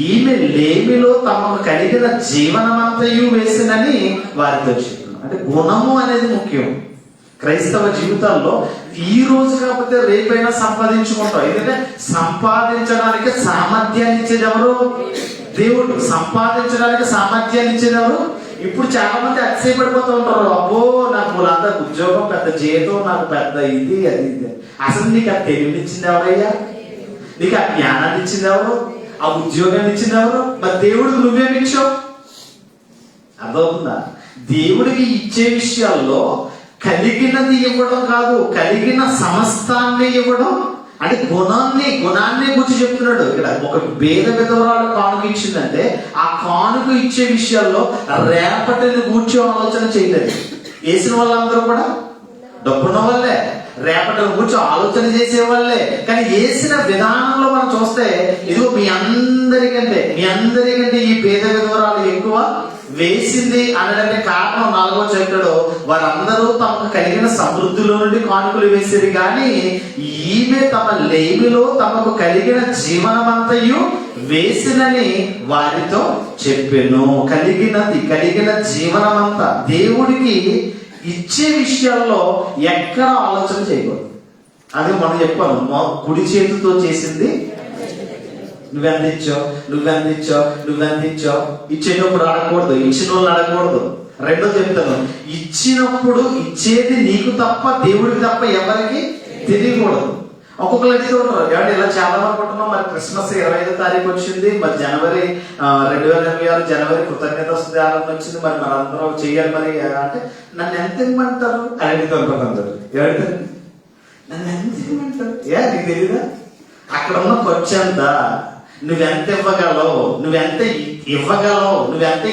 ఈమె లేమిలో తమకు కలిగిన జీవనమంతయు వేసిందని వారితో చెప్తున్నాడు. అంటే గుణము అనేది ముఖ్యం క్రైస్తవ జీవితాల్లో. ఈ రోజు కాకపోతే రేపైనా సంపాదించుకుంటాం. ఎందుకంటే సంపాదించడానికి సామర్థ్యాన్ని ఇచ్చేది ఎవరు? దేవుడు. సంపాదించడానికి సామర్థ్యాన్ని ఇచ్చేది ఎవరు? ఇప్పుడు చాలా మంది అతిశయపడిపోతూ ఉంటారు. అబ్బో నాకు అంత ఉద్యోగం, పెద్ద జీతం, నాకు పెద్ద ఇది అది ఇది. అసలు నీకు ఆ తెలివిని ఇచ్చింది ఎవరయ్యా? నీకు ఆ జ్ఞానాన్ని ఇచ్చింది ఎవరు? ఆ ఉద్యోగాన్ని ఇచ్చింది ఎవరు? మరి దేవుడికి నువ్వేమిచ్చావు? అర్థమవుతుందా? దేవుడికి ఇచ్చే విషయాల్లో కలిగినది ఇవ్వడం కాదు, కలిగిన సమస్తాన్ని ఇవ్వడం. అంటే గుణాన్ని గురించి చెప్తున్నాడు ఇక్కడ. ఒక బీద విధవరాలు కానుక ఇచ్చిందంటే ఆ కానుక ఇచ్చే విషయాల్లో రేపటిని గూర్చి ఆలోచన చేయలేదు. వేసిన వాళ్ళందరూ కూడా డబ్బున్న వాళ్ళే, రేపటిని గూర్చి ఆలోచన చేసే వాళ్ళే. కానీ వేసిన విధానంలో మనం చూస్తే ఇదిగో మీ అందరికంటే ఈ బీద విధవరాలు ఎక్కువ వేసింది అనడానికి కారణం 4వ చెప్తాడు. వారందరూ తమకు కలిగిన సమృద్ధిలో నుండి కానుకలు వేసేది, కానీ ఈమె తమ లేమిలో తమకు కలిగిన జీవనమంతయు వేసినని వారితో చెప్పెను. కలిగిన జీవనమంతా దేవుడికి ఇచ్చే విషయాల్లో ఎక్కడ ఆలోచన చేయకూడదు. అది మనం చెప్పాను, కుడి చేతితో చేసింది నువ్వెందిచ్చావు ఇచ్చేటప్పుడు అడగకూడదు, ఇచ్చిన వాళ్ళు అడగకూడదు. రెండో చెప్తాను, ఇచ్చినప్పుడు ఇచ్చేది నీకు తప్ప దేవుడికి తప్ప ఎవరికి తెలియకూడదు. ఒక్కొక్కరు అడుగుతూ ఉంటారు, ఏమంటే ఇలా చేద్దాం అనుకుంటున్నాం, మరి క్రిస్మస్ 25వ తారీఖు వచ్చింది, మరి జనవరి 2026 జనవరి కృతజ్ఞత వస్తుంది ఆనందం వచ్చింది, మరి మనందరూ చెయ్యాలి మరి అంటే నన్ను ఎంత ఇమ్మంటారు అని అడుగుతూ ఉంటారు అందరు. ఏమంటే నన్ను ఎంత ఇమ్మంటారు, నీకు తెలీదా అక్కడ ఉన్న ఖర్చు ఎంత, నువ్వెంత ఇవ్వగలవు, నువ్వెంత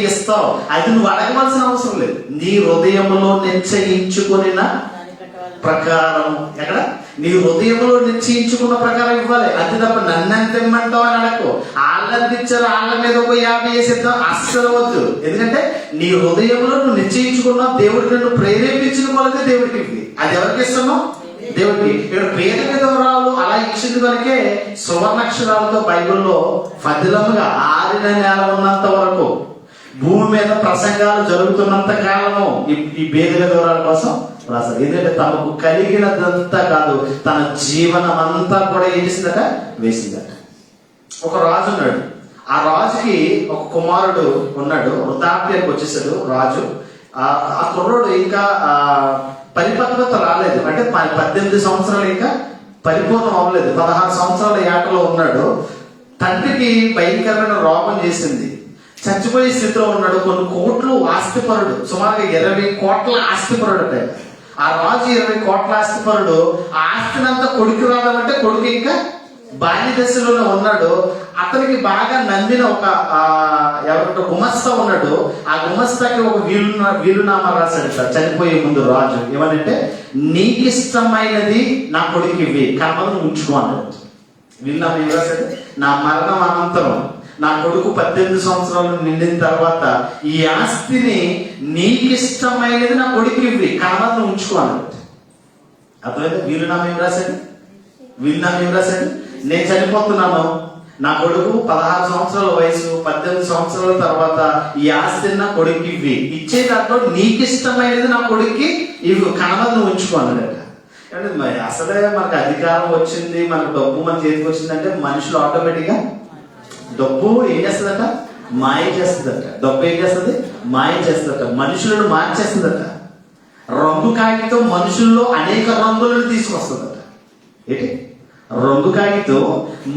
ఇస్తావు, అది నువ్వు అడగవలసిన అవసరం లేదు. నీ హృదయంలో నిశ్చయించుకున్న ప్రకారం, ఎక్కడ నీ హృదయంలో నిశ్చయించుకున్న ప్రకారం ఇవ్వాలి. అది తప్ప నన్ను ఎంత ఇమ్మంటావు అని అడగకు. వాళ్ళంత ఇచ్చారు, వాళ్ళ మీద ఒక 50 వేసేద్దాం అస్సలు వద్దు. ఎందుకంటే నీ హృదయంలో నువ్వు నిశ్చయించుకున్నావు, దేవుడికి నిన్ను ప్రేరేపించిన కొలది దేవుడికి ఇవ్వి. అది ఎవరికి ఇస్తామో దేవుడికి. ఇక్కడ పేద విధవరాలు అలా ఇచ్చింది కనుకే సువర్ణాక్షరాలతో బైబిల్లో ఫదిలముగా ఆరిన నేల ఉన్నంత వరకు, భూమి మీద ప్రసంగాలు జరుగుతున్నంత కాలము ఈ పేద విధవరాల కోసం రాశారు. ఎందుకంటే తమకు కలిగినదంతా కాదు, తన జీవనం అంతా కూడా ఏం చేసిందట, వేసిందట. ఒక రాజు ఉన్నాడు, ఆ రాజుకి ఒక కుమారుడు ఉన్నాడు, వృద్ధాప్యానికి వచ్చేసాడు రాజు. ఆ కుర్రోడు ఇంకా పరిపక్వత రాలేదు, అంటే 18 సంవత్సరాలు ఇంకా పరిపూర్ణం అవ్వలేదు, 16 సంవత్సరాల ఏటలో ఉన్నాడు. తండ్రికి భయంకరమైన రోగం చేసింది, చచ్చిపోయే స్థితిలో ఉన్నాడు. కొన్ని కోట్లు ఆస్తిపరుడు, సుమారుగా 20 కోట్ల ఆస్తిపరుడు అంటే ఆ రాజు 20 కోట్ల ఆస్తిపరుడు. ఆ ఆస్తినంతా కొడుకు రాదామంటే కొడుకు ఇంకా బాల్య దశలోనే ఉన్నాడు. అతనికి బాగా నమ్మిన ఒక ఎవరితో గుమస్తా ఉన్నాడు. ఆ గుమస్తాకి ఒక వీలునామా రాశాడు సార్ చనిపోయే ముందు రాజు. ఏమనంటే, నీకు ఇష్టమైనది నా కొడుకు ఇవి, కర్మను ఉంచుకో అన్నాడు. వీలునామా ఏం రాశాడు, నా మరణం అనంతరం నా కొడుకు 18 సంవత్సరాలు నిండిన తర్వాత ఈ ఆస్తిని నీకు ఇష్టమైనది నా కొడుకు ఇవి, కర్మను ఉంచుకో అన్నాడు. అర్థమైంది? వీలునామా ఏం రాశాడు, నేను చనిపోతున్నాను, నా కొడుకు 16 సంవత్సరాల వయసు, 18 సంవత్సరాల తర్వాత ఈ ఆస్తిని నా కొడుకు ఇవ్వి, ఇచ్చే దాంట్లో నీకు ఇష్టమైనది నా కొడుక్కి ఇవి, కనమను ఉంచుకో అన్నాడట. అంటే అసలే మనకు అధికారం వచ్చింది, మనకు డబ్బు మన చేతికి వచ్చిందంటే మనుషులు ఆటోమేటిక్గా డబ్బు ఏం చేస్తుందట, మాయ చేస్తుందట. డబ్బు ఏం చేస్తుంది, మాయ చేస్తుందట, మనుషులను మార్చేస్తుందట. రంగు కాగితం మనుషుల్లో అనేక రంగులను తీసుకొస్తుందట. ఏంటి రంగు కాగితం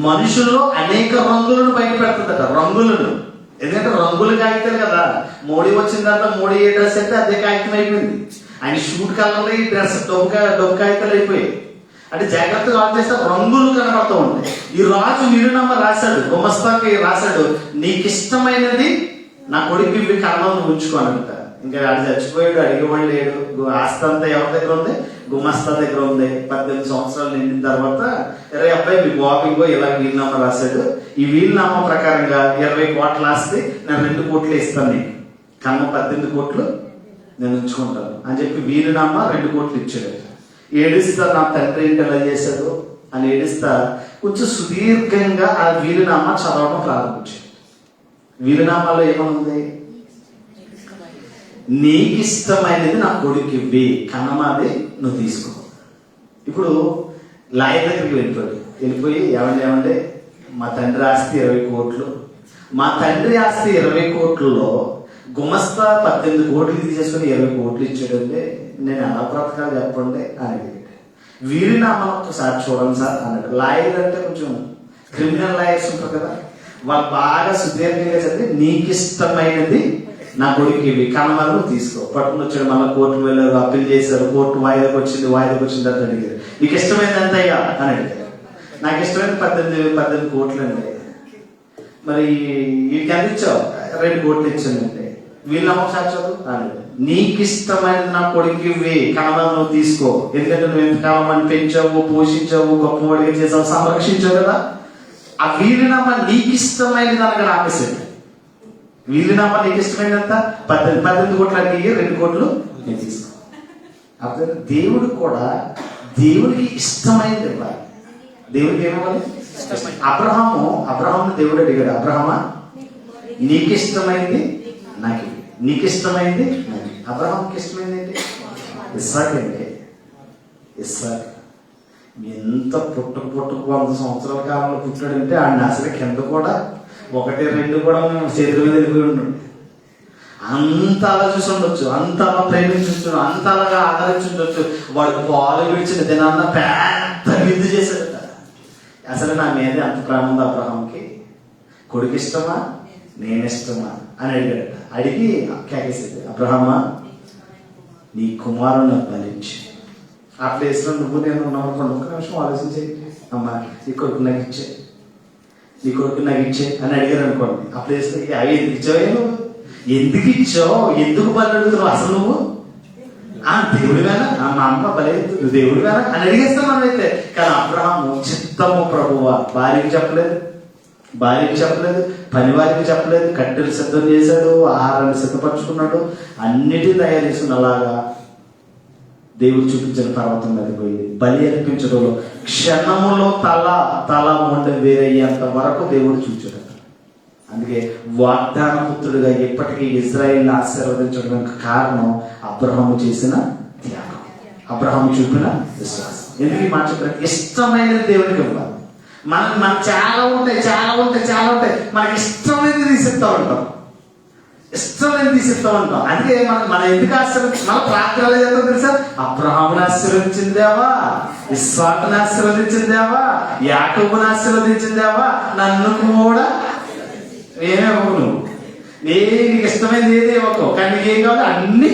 మనుషుల్లో అనేక రంగులను బయట పెడుతుందట, రంగులను. ఎందుకంటే రంగుల కాగితాలు కదా, మోడీ వచ్చిన తర్వాత మోడీ ఏ డ్రెస్ అయితే అదే కాగితం అయిపోయింది. ఆయన షూట్ కలర్లో ఈ డ్రెస్ డబ్బు కాగితాలు అయిపోయాయి. అంటే జాగ్రత్తగా ఆలోచిస్తే రంగులు కనబడుతూ ఉంటాయి. ఈ రాజు వీలునామా రాశాడు, గుమస్తాకి రాశాడు, నీకు ఇష్టమైనది నా కొడుకు ఇవి, కర్మను ఉంచుకోనంట. ఇంకా ఆడు చచ్చిపోయాడు, అడిగేవాళ్ళు లేడు. ఆస్తి అంతా ఎవరి దగ్గర ఉంది, గుమస్తా దగ్గర ఉంది. 18 సంవత్సరాలు నిండిన తర్వాత, అబ్బాయి మీ బాబు ఇలా వీలునామా రాశాడు, ఈ వీలునామా ప్రకారంగా 20 కోట్ల ఆస్తి నేను 2 కోట్లు ఇస్తాను నీకు, కర్మ 18 కోట్లు నేను ఉంచుకుంటాను అని చెప్పి వీలునామా 2 కోట్లు ఇచ్చాడు. ఏడుస్తా నా తండ్రి ఏంటి ఎలా చేశాడు అని ఏడుస్తా కొంచెం సుదీర్ఘంగా ఆ వీలునామా చదవడం ప్రారంభించాడు. వీలునామాలో ఏమనుంది, నీకు ఇష్టమైనది నా కొడుకు ఇవ్వి, కన్నమాది నువ్వు తీసుకో. ఇప్పుడు లాయర్ దగ్గరికి వెళ్ళిపోయి ఏమంటే మా తండ్రి ఆస్తి 20 కోట్లు, మా తండ్రి ఆస్తి 20 కోట్లలో గుమస్తా 18 కోట్లు తీసేసుకుని 20 కోట్లు ఇచ్చాడంటే నేను ఎలా బ్రతకాలి చెప్పండి అని అడిగాడు. వీలునామా ఒకసారి చూడండి సార్ అన్నాడు. లాయర్ అంటే కొంచెం క్రిమినల్ లాయర్స్ ఉంటారు కదా, వాళ్ళు బాగా సుదీర్ఘంగా చదివి నీకు ఇష్టమైనది నా కొడుకు ఇవి, కనమలు తీసుకో. పట్టుకుని వచ్చాడు, మళ్ళీ కోర్టుకు వెళ్ళారు, అప్పీల్ చేశారు, కోర్టు వాయిదాకి వచ్చింది అని అడిగారు. నీకు ఇష్టమైనది ఎంత అయ్యా అని అడిగారు. నాకు ఇష్టమైన 18 కోట్లు అండి. మరి వీటికి ఎంత ఇచ్చావు, 2 కోట్లు ఇచ్చానండి. వీళ్ళమ్మ సాక్షాత్తు అన్నాడు, నీకు ఇష్టమైనది నా కొడుకు ఇవి, కనమలు నువ్వు తీసుకో. ఎందుకంటే నువ్వు ఎంతకాలం అని పెంచావు, పోషించావు, గొప్పవాడిగా చేసావు, సంరక్షించావు కదా. ఆ వీలునామా నీకు ఇష్టమైనది అనగా ఆపేసాడు. వీలునామా నీకు ఇష్టమైనంత 18 కోట్లు అడిగి 2 కోట్లు నేను తీసుకో. అప్పుడు దేవుడు కూడా దేవుడికి ఇష్టమైనది ఇవ్వాలి. దేవుడికి ఏమివ్వాలి? అబ్రహాము దేవుడు అడిగాడు, అబ్రహమా నీకు ఇష్టమైంది నాకు, నీకు ఇష్టమైంది నాకు. అబ్రహాంకి ఇష్టమైంది ఏంటి? ఇస్సాక్ అండి. ఇస్సాక్ ఎంత పుట్టుకు 100 సంవత్సరాల కాలంలో పుట్టాడంటే ఆయన అసలు కింద కూడా 1, 2 కూడా మేము చేతుల మీద వెళ్ళిపోయి ఉండండి. అంత అలా చూసి ఉండొచ్చు, అంత అలా ప్రేమించు, అంత అలాగా ఆదరించి ఉండొచ్చు. వాడు పాలు విడిచిన దినాన్న పెద్ద విందు చేశాడట. అసలు నా మీద ఎంత ప్రేమ ఉంది అబ్రహాంకి, కొడుకు ఇష్టమా నేను ఇష్టమా అని అడిగాడట. అడిగి కేకేసేది, అబ్రహామా నీ కుమారుని ఫలించి. ఆ ప్లేస్లో నువ్వు నేను ఉన్నావు అనుకోండి, ఒక్క నిమిషం ఆలోచించే, అమ్మా నీ కొడుకు నాకు ఇచ్చే, నీ కొడుకు నాకు ఇచ్చే అని అడిగారు అనుకోండి. ఆ ప్లేస్లో అవి ఎందుకు ఇచ్చావే నువ్వు, ఎందుకు ఇచ్చావు, ఎందుకు బలి అడుగుతున్నావు అసలు నువ్వు, దేవుడివేనా, మా అమ్మ బలే నువ్వు దేవుడివేనా అని అడిగేస్తాం మనమైతే. కానీ అబ్రహాము చిత్తము ప్రభువా, భార్యకి చెప్పలేదు, పని వారికి చెప్పలేదు, కట్టెలు సిద్ధం చేశాడు, ఆహారాన్ని సిద్ధపరచుకున్నాడు, అన్నిటినీ తయారు చేసుకుని అలాగా దేవుడు చూపించిన పర్వతం మీద పోయి బలి అర్పించడంలో క్షణములో తల మొండె వేరయ్యేంత వరకు దేవుడు చూచాడు. అందుకే వాగ్దాన పుత్రుడిగా ఎప్పటికీ ఇజ్రాయేల్ ఆశీర్వదించడానికి కారణం అబ్రహాము చేసిన త్యాగం, అబ్రహాము చూపిన విశ్వాసం. ఎందుకు ఈ మాట చెప్పారు? ఇష్టమైనది దేవుడికి ఇవ్వాలి. మన చాలా ఉంటాయి మనకి ఇష్టమైనది తీసిస్తా ఉంటాం, అందుకే మనం ఎందుకు ఆశీర్వదించి మన ప్రార్థనలు ఏదో తెలుసా, అబ్రహాముని ఆశీర్వదించిందేవా, ఇస్సాకుని ఆశీర్వదించిందేవా, యాకోబుని ఆశీర్వదించిందేవా, నన్ను కూడా ఏమే ఇవ్వకు, నువ్వు నీకు ఇష్టమైనది ఏది ఇవ్వకు, కానీ నీకు ఏం కావాలి అన్ని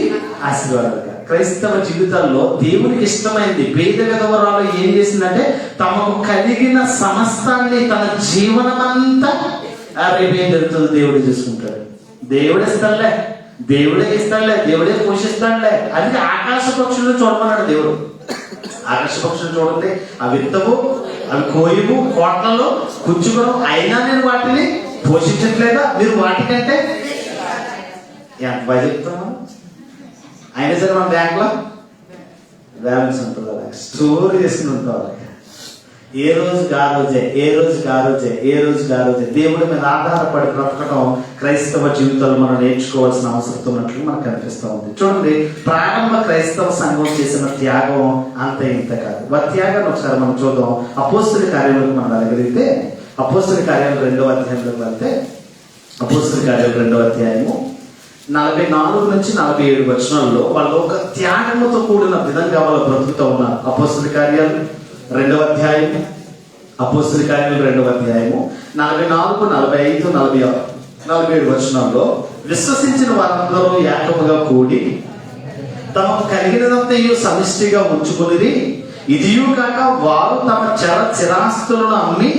ఆశీర్వాదాలు. క్రైస్తవ జీవితాల్లో దేవునికి ఇష్టమైంది. పేద విధవరాలు ఏం చేసిందంటే తమకు కలిగిన సమస్తాన్ని తన జీవనమంతా రేపేం జరుగుతుంది దేవుడు చూసుకుంటాడు, దేవుడే ఇస్తాడులే, దేవుడే పోషిస్తాడులే. అందుకే ఆకాశ పక్షులను చూడమన్నాడు దేవుడు. ఆకాశ పక్షులు చూడండి, అవి విత్తవు, అవి కోయవు, కోట్లలో కూర్చుకోవడం, అయినా నేను వాటిని పోషించట్లేదా, మీరు వాటికంటే ఎంత బాగా చెప్తాము. అయినా సరే మన బ్యాంకులో బ్యాలెన్స్ ఉంటుంది, అలా స్టోర్ చేసుకుని ఉంటాం. ఏ రోజుకి ఆ రోజే దేవుడి మీద ఆధారపడి బ్రతకడం క్రైస్తవ జీవితంలో మనం నేర్చుకోవాల్సిన అవసరం ఉన్నట్లు మనకు కనిపిస్తూ ఉంది. చూడండి, ప్రారంభ క్రైస్తవ సంఘం చేసిన త్యాగం అంత ఇంత కాదు. వారి త్యాగాన్ని ఒకసారి మనం చూద్దాం. అపోస్తలుల కార్యాలకు మనం వెళ్ళగలిగితే, అపోస్తలుల కార్యాలు 2వ అధ్యాయంలోకి వెళ్తే, అపోస్తలుల కార్యాలు 2వ అధ్యాయము 44 నుంచి 47 వచనాల్లో వాళ్ళు ఒక త్యాగముతో కూడిన విధంగా వాళ్ళు బ్రతుకుతూ ఉన్నారు. అపోస్తలుల కార్యాలు 2వ అధ్యాయము 2వ అధ్యాయము 44, 45, 46, 47 వచనాల్లో విశ్వసించిన వారందరూ ఏకముగా కూడి తమకు కలిగినదంతయు సమిష్టిగా ఉంచుకుని, ఇదియు కాక వారు తమ చిరాస్తులను అమ్మి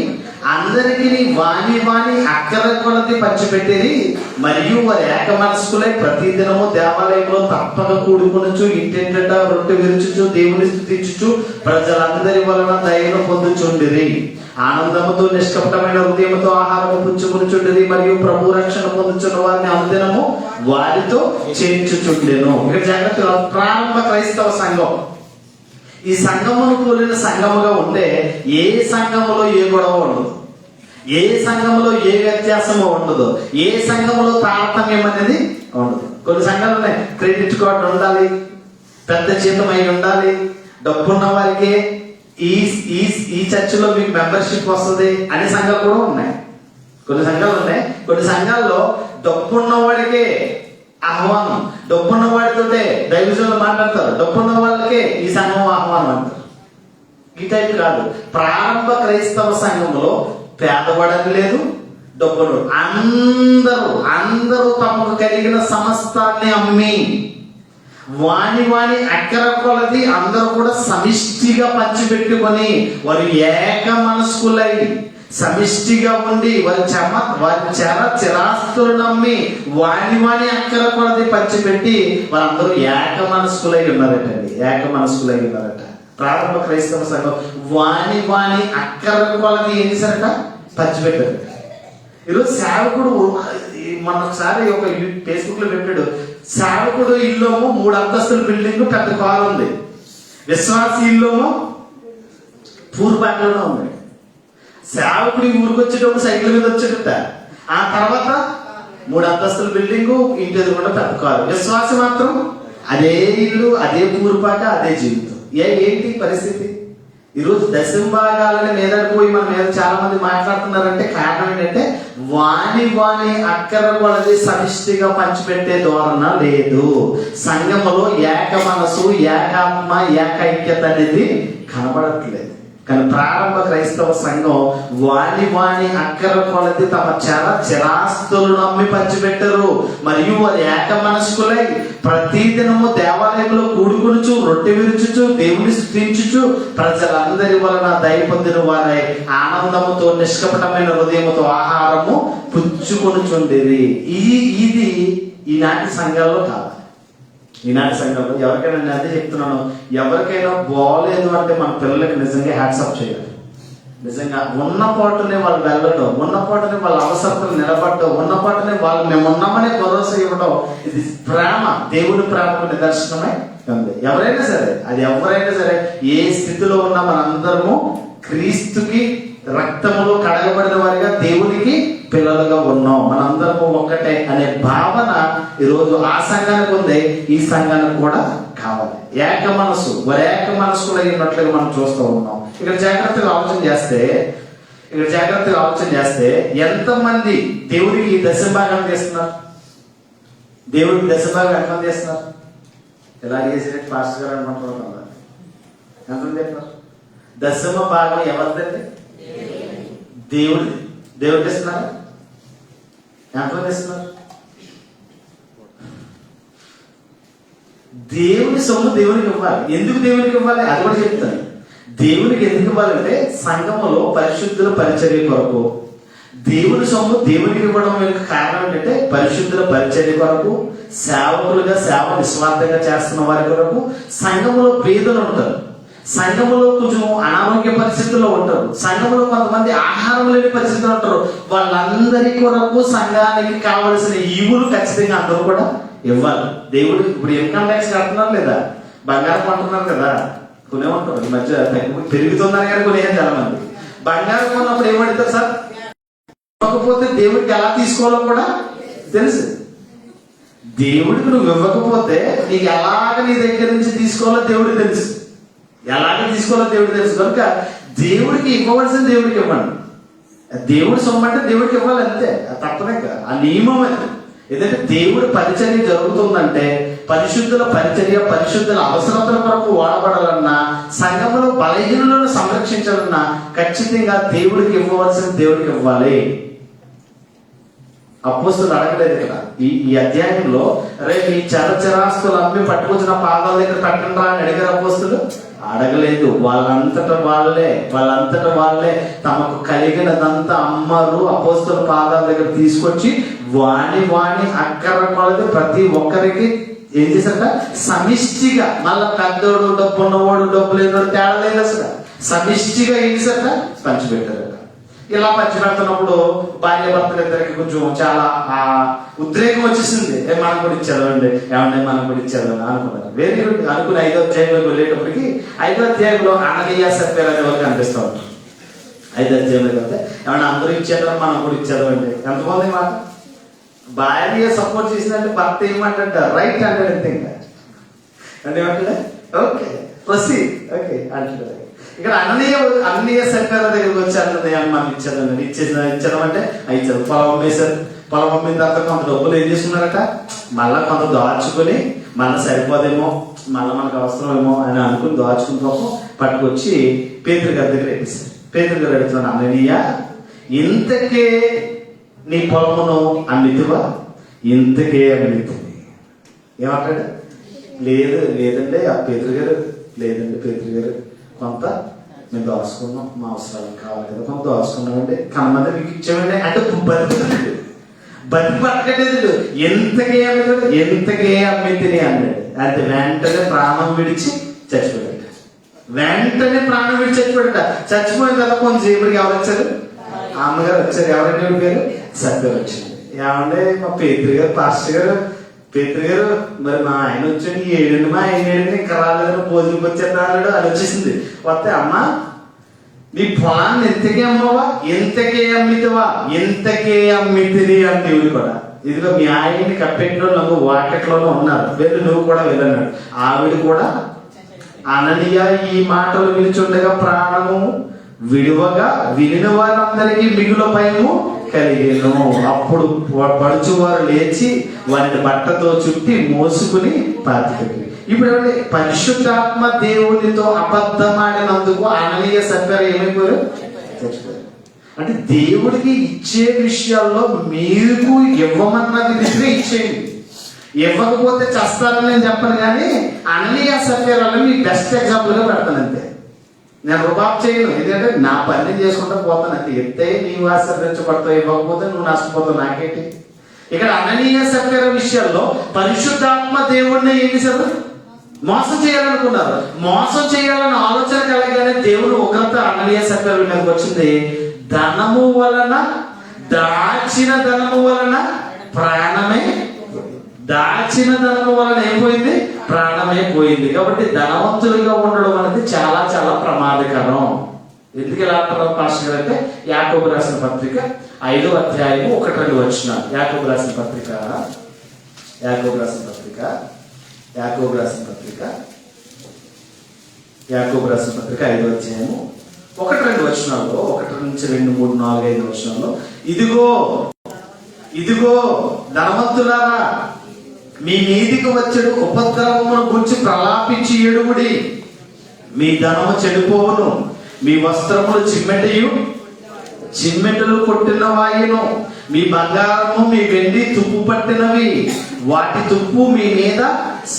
అందరికీ వాని అక్కర కొలది పంచిపెట్టేది. మరియు వారి ఏక మనస్కులై ప్రతి దినము దేవాలయంలో తప్పక కూడుకొనుచు, ఇంటింట రొట్టె విరుచుచు, దేవుని స్తుతించుచు, ప్రజలందరి వలన దయను పొందుచుండిరి. ఆనందముతో నిష్కపటమైన హృదయముతో ఆహారము పుచ్చుకొనుచుండిరి. మరియు ప్రభు రక్షణ పొందుచున్న వారిని అనుదినము వారితో చేర్చుచుండెను. ఇక్కడ జాగ్రత్తగా ప్రారంభ క్రైస్తవ సంఘం, ఈ సంఘమును కూలిన సంఘముగా ఉంటే ఏ సంఘములో ఏ గొడవ ఉండదు, ఏ సంఘములో ఏ వ్యత్యాసము ఉండదు, ఏ సంఘములో తారతమ్యం అనేది ఉండదు. కొన్ని సంఘాలు ఉన్నాయి, క్రెడిట్ కార్డు ఉండాలి, పెద్ద జీతం అయి ఉండాలి, డబ్బున్న వారికి ఈ చర్చిలో మీకు మెంబర్షిప్ వస్తుంది అనే సంఘాలు కూడా ఉన్నాయి. కొన్ని సంఘాల్లో డబ్బున్న వాడికే ఆహ్వానం, డబ్బున్న వాడితోటే దైవజనులు మాట్లాడతారు, డబ్బున్న వాళ్ళకే ఈ సంఘం ఆహ్వానం అంటారు. ఈ టైప్ కాదు. ప్రారంభ క్రైస్తవ సంఘంలో పేదవాడని లేదు, డబ్బులు అందరూ తమకు కలిగిన సమస్తాన్ని అమ్మి వాని అక్కర కొలది అందరూ కూడా సమిష్టిగా పంచిపెట్టుకొని వారు ఏక మనస్కులై సమిష్టిగా ఉండి వారి చిరాస్తులు నమ్మి వాని అక్కర కొలది పంచిపెట్టి వారందరూ ఏక మనస్కులై ఉన్నారట. ప్రారంభ క్రైస్తవ సంఘం వాని అక్కర కొలది ఏం చేశారట, పంచిపెట్టారు. ఈరోజు సేవకుడు మన ఒకసారి ఒక ఫేస్బుక్ లో పెట్టాడు, సేవకుడు ఇల్లేమో 3 అంతస్తుల బిల్డింగ్, పెద్ద కారు ఉంది. విశ్వాసి ఇల్లేమో పూర్వపేటలోనే ఉంది. సేవకుడు ఈ ఊరికి వచ్చేటప్పుడు సైకిల్ మీద వచ్చేట, ఆ తర్వాత 3 అంతస్తుల బిల్డింగు, ఇంటి ఎదురుకుండా పెద్ద కారు. విశ్వాసి మాత్రం అదే ఇల్లు, అదే పూర్వపేట, అదే జీవితం. ఏంటి పరిస్థితి? ఈరోజు దశంభాగాలని మీదడిపోయి మన మీద చాలా మంది మాట్లాడుతున్నారంటే కారణం ఏంటంటే వాని అక్కర కొలది సమిష్టిగా పంచిపెట్టే ధోరణ లేదు. సంఘములో ఏక మనసు, ఏకాత్మ, ఏకైక్యత అనేది కానీ ప్రారంభ క్రైస్తవ సంఘం వాణి అక్కర కొలది తమ చిరాస్తులను అమ్మి పంచిపెట్టరు. మరియు వారి ఏక మనస్కులై ప్రతిదినము దేవాలయంలో కూడుకొనుచు రొట్టె విరుచుచు దేవుని స్తుతించుచు ప్రజలందరి వలన దయ పొందిన వారై ఆనందముతో నిష్కపటమైన హృదయముతో ఆహారము పుచ్చుకొనుచుండేది. ఇది ఈనాటి సంఘాల్లో కాదు. ఈనాటి సంఘంలో ఎవరికైనా నేను అదే చెప్తున్నాను, ఎవరికైనా బాగోలేదు అంటే మన పిల్లలకి నిజంగా హ్యాట్సప్ చేయాలి. నిజంగా ఉన్నపాటునే వాళ్ళు వెళ్ళడం, ఉన్నపాటునే వాళ్ళ అవసరతలు నిలబడడం, ఉన్నపాటునే వాళ్ళు మేము ఉన్నామనే భరోసా ఇవ్వడం, ఇది ప్రేమ, దేవుని ప్రేమకు నిదర్శనమై ఉంది. ఎవరైనా సరే, అది ఎవరైనా సరే, ఏ స్థితిలో ఉన్నా మనందరము క్రీస్తుకి రక్తములో కడగబడిన వారిగా దేవునికి పిల్లలుగా ఉన్నాం, మనందరము ఒక్కటే అనే భావన ఈరోజు ఆ సంఘానికి ఉంది, ఈ సంఘానికి కూడా కావాలి. ఏక మనసు, ఏక మనసులో ఉన్నట్లుగా మనం చూస్తూ ఉన్నాం. ఇక్కడ జాగ్రత్తగా ఆలోచన చేస్తే ఎంతమంది దేవుడికి దశభాగం చేస్తున్నారు? దేవుడికి దశభాగం ఎంతమంది చేస్తున్నారు? ఎలా చేసేది పాస్టర్ గారు అనుకుంటున్నారు కదా, ఎంతమంది చెప్తున్నారు? దశమ భాగం ఎవరిదండి? దేవుడికి ఇస్తున్నారు. ఎంతమంది ఇస్తున్నారు? దేవుని సొమ్ము దేవునికి ఇవ్వాలి. ఎందుకు దేవునికి ఇవ్వాలి అది కూడా చెప్తాను. దేవునికి ఎందుకు ఇవ్వాలంటే సంఘములో పరిశుద్ధుల పరిచర్య కొరకు. దేవుని సొమ్ము దేవునికి ఇవ్వడం యొక్క కారణం ఏంటంటే పరిశుద్ధుల పరిచర్య కొరకు, సేవకులుగా సేవ నిస్వార్థంగా చేస్తున్న వారి కొరకు. సంఘములో పేదలు ఉంటారు, సంఘములో కొంచెం అనారోగ్య పరిస్థితుల్లో ఉంటారు, సంఘములో కొంతమంది ఆహారం లేని పరిస్థితుల్లో ఉంటారు. వాళ్ళందరి కొరకు సంఘానికి కావలసిన ఈవులు ఖచ్చితంగా అందరూ కూడా ఇవ్వాలి. దేవుడు ఇప్పుడు ఇన్కమ్ ట్యాక్స్ కడుతున్నారు లేదా, బంగారం కొంటున్నారు కదా, కొనేమంటారు. ఈ మధ్య పెరుగుతున్నారు కానీ కొనేది చాలా మంది. బంగారం కొన్నప్పుడు ఏమడుగుతారు సార్? ఇవ్వకపోతే దేవుడికి ఎలా తీసుకోవాలో కూడా తెలుసు. దేవుడికి నువ్వు ఇవ్వకపోతే నీకు ఎలాగ నీ దగ్గర నుంచి తీసుకోవాలో దేవుడికి తెలుసు, ఎలాగ తీసుకోవాలో దేవుడికి తెలుసు. కనుక దేవుడికి ఇవ్వవలసిన దేవుడికి ఇవ్వండి. దేవుడి సొమ్ము అంటే దేవుడికి ఇవ్వాలి, అంతే, తప్పనే కాదు, ఆ నియమం అది. ఏదంటే దేవుడి పరిచర్య జరుగుతుందంటే పరిశుద్ధుల పరిచర్య, పరిశుద్ధుల అవసరతల కొరకు వాడబడాలన్నా, సంఘములో బలహీనులను సంరక్షించాలన్నా ఖచ్చితంగా దేవుడికి ఇవ్వవలసిన దేవుడికి ఇవ్వాలి. అపోస్తులు అడగలేదు ఇక్కడ ఈ అధ్యాయంలో, రేపు ఈ చరాస్తులు అమ్మి పట్టుకొచ్చిన పాదాల దగ్గర పెట్టండి అని అడిగారు అపోస్తులు? అడగలేదు. వాళ్ళంతట వాళ్ళే తమకు కలిగినదంతా అమ్మరు, అపోస్తుల పాదాల దగ్గర తీసుకొచ్చి వాణి అక్కర కొలది ప్రతి ఒక్కరికి ఏం చేశారట? సమిష్టిగా, మళ్ళా పెద్దోడు డబ్బు ఉన్నవాడు డబ్బు లేనివాడు తేడా లేదు, అసలు సమిష్టిగా ఏం చేశారట? పంచిపెట్టారట. ఇలా పంచిపెడుతున్నప్పుడు భార్య భర్తలు ఇద్దరికి కొంచెం చాలా ఉద్రేకం వచ్చేసింది. మనం కూడా ఇచ్చేదండి, ఏమంటే మనం కూడా ఇచ్చేదని అనుకున్నారు. వెరీ గుడ్ అనుకుని 5వ అధ్యాయంలోకి వెళ్ళేటప్పటికి 5వ అధ్యాయంలో అననీయ సప్ఫీరా అనే వాళ్ళు కనిపిస్తూ ఉంటారు. 5వ అధ్యాయంలోకి వెళ్తే ఏమన్నా అందరూ ఇచ్చేద్దాం మనం కూడా ఇచ్చేదామండి. ఎంతమంది మాట భార్య సపోర్ట్ చేసిందంటే భర్త ఏమంటాడ రైట్ అంటాడు, అంతే. ఇంకా అంటే ఏమంటాడు? ఓకే ప్రొసీడ్, ఓకే అంటాడు. ఇక్కడ అన్నయ్య సర్కార్ దగ్గరికి వచ్చి అంటుంది, మనం ఇచ్చేదండి, ఇచ్చేదాం అంటే ఇచ్చారు. పొలం అమ్మేశారు. పొలం అమ్మిన తర్వాత కొంత డబ్బులు ఏం చేసుకున్నారట? మళ్ళా కొంత దాచుకుని, మళ్ళీ సరిపోదేమో, మళ్ళీ మనకు అవసరమేమో అని అనుకుని దాచుకుని పట్టుకొచ్చి పేతురు గారి దగ్గర వేసేసారు. పేతురు గారు అడుగుతున్నాడు, అన్నయ్య ఇంతకే నీ పొలమును అమ్మితివా? ఇంతకే అమ్మితివి. ఏమంటాడు? లేదండి ఆ పేతురు గారు, కొంత మేము దాచుకున్నాం, మా అవసరాలకు కావాలి కదా, కొంత దాచుకున్నామండి, కనమంది మీకు ఇచ్చామండి అంటే బతి పట్టలేదు. ఎంతకే అమ్మితిని అన్నాడు. అంటే వెంటనే ప్రాణం విడిచి చచ్చిపోయాడు. చచ్చిపోయిన తర్వాత కొంతసేపటికి ఎవరు వచ్చారు? అమ్మగారు వచ్చారు. ఎవరంటే పేరు? సత్యం వచ్చింది. ఏమంటే మా పేతురు గారు, పాస్టర్ గారు, పేతురు గారు మరి మా ఆయన వచ్చాడు, మా ఆయన ఇంకా రాలేదు, భోజనం వచ్చేది అది వచ్చేసింది. వస్తే అమ్మ నీ పొలాన్ని ఎంతకే అమ్మవా? ఎంతకే అమ్మితిని అంటే ఇవి కూడా, ఇదిగో మీ ఆయన్ని కప్పెట్లో నువ్వు వాకెట్లోనే ఉన్నారు, వెళ్ళి నువ్వు కూడా వెళ్ళన్నాడు. ఆవిడ కూడా అననీయ ఈ మాటలు వినిచుండగా ప్రాణము విడువగా వినిన వారందరికీ మిగుల భయము కలిగేను. అప్పుడు పడుచువారు లేచి వారిని బట్టతో చుట్టి మోసుకుని పాతిపెట్టి. ఇప్పుడు పరిశుద్ధాత్మ దేవునితో అబద్ధమాడినందుకు అననీయ సఫీరా ఏమైపోయారు? చచ్చిపోయారు. అంటే దేవుడికి ఇచ్చే విషయాల్లో మీకు ఇవ్వమన్నది నిజమే ఇచ్చేయండి, ఇవ్వకపోతే చస్తారని నేను చెప్పను. కానీ అననీయ సఫీరాలను మీ బెస్ట్ ఎగ్జాంపుల్గా పెడతాను అంతే. నేను రుబాబ్ చేయను, ఎందుకంటే నా పని చేసుకుంటా పోతాను అంతే. ఎత్తే నీవు ఆశీర్వదించబడతావు, ఇవ్వకపోతే నువ్వు నష్టపోతావు, నాకేంటి. ఇక్కడ అననీయ సఫీరా విషయాల్లో పరిశుద్ధాత్మ దేవుడిని ఏం చేశారు? మోసం చేయాలనుకున్నారు. మోసం చేయాలన్న ఆలోచన కలగానే దేవుని ఉగ్రత అననీయ సఫీరా మీదకి వచ్చింది. ధనము వలన, దాచిన ధనము వలన ప్రాణమే, దాచిన ధనము వలన ఏమైపోయింది? ప్రాణమే పోయింది. కాబట్టి ధనవంతులుగా ఉండడం అనేది చాలా చాలా ప్రమాదకరం. ఎందుకు ఇలా అంటారు పాస్టర్ గారు అంటే, యాకోబు రాసిన పత్రిక 5వ అధ్యాయము 1-2 వచనాలు. యాకోబు రాసిన పత్రిక 5వ అధ్యాయము 1-2 వచనాల్లో, 1 నుంచి 2, 3, 4, 5 వచనాల్లో, ఇదిగో ధనవంతులారా, మీ మీదికి వచ్చేడు ఉపద్రవమును గురించి ప్రలాపించి ఏడుగుడి. మీ ధనము చెడిపోవును, మీ వస్త్రములు చిమ్మెటలు కొట్టిన వాయును, మీ బంగారము మీ వెండి తుప్పు పట్టినవి, వాటి తుప్పు మీ మీద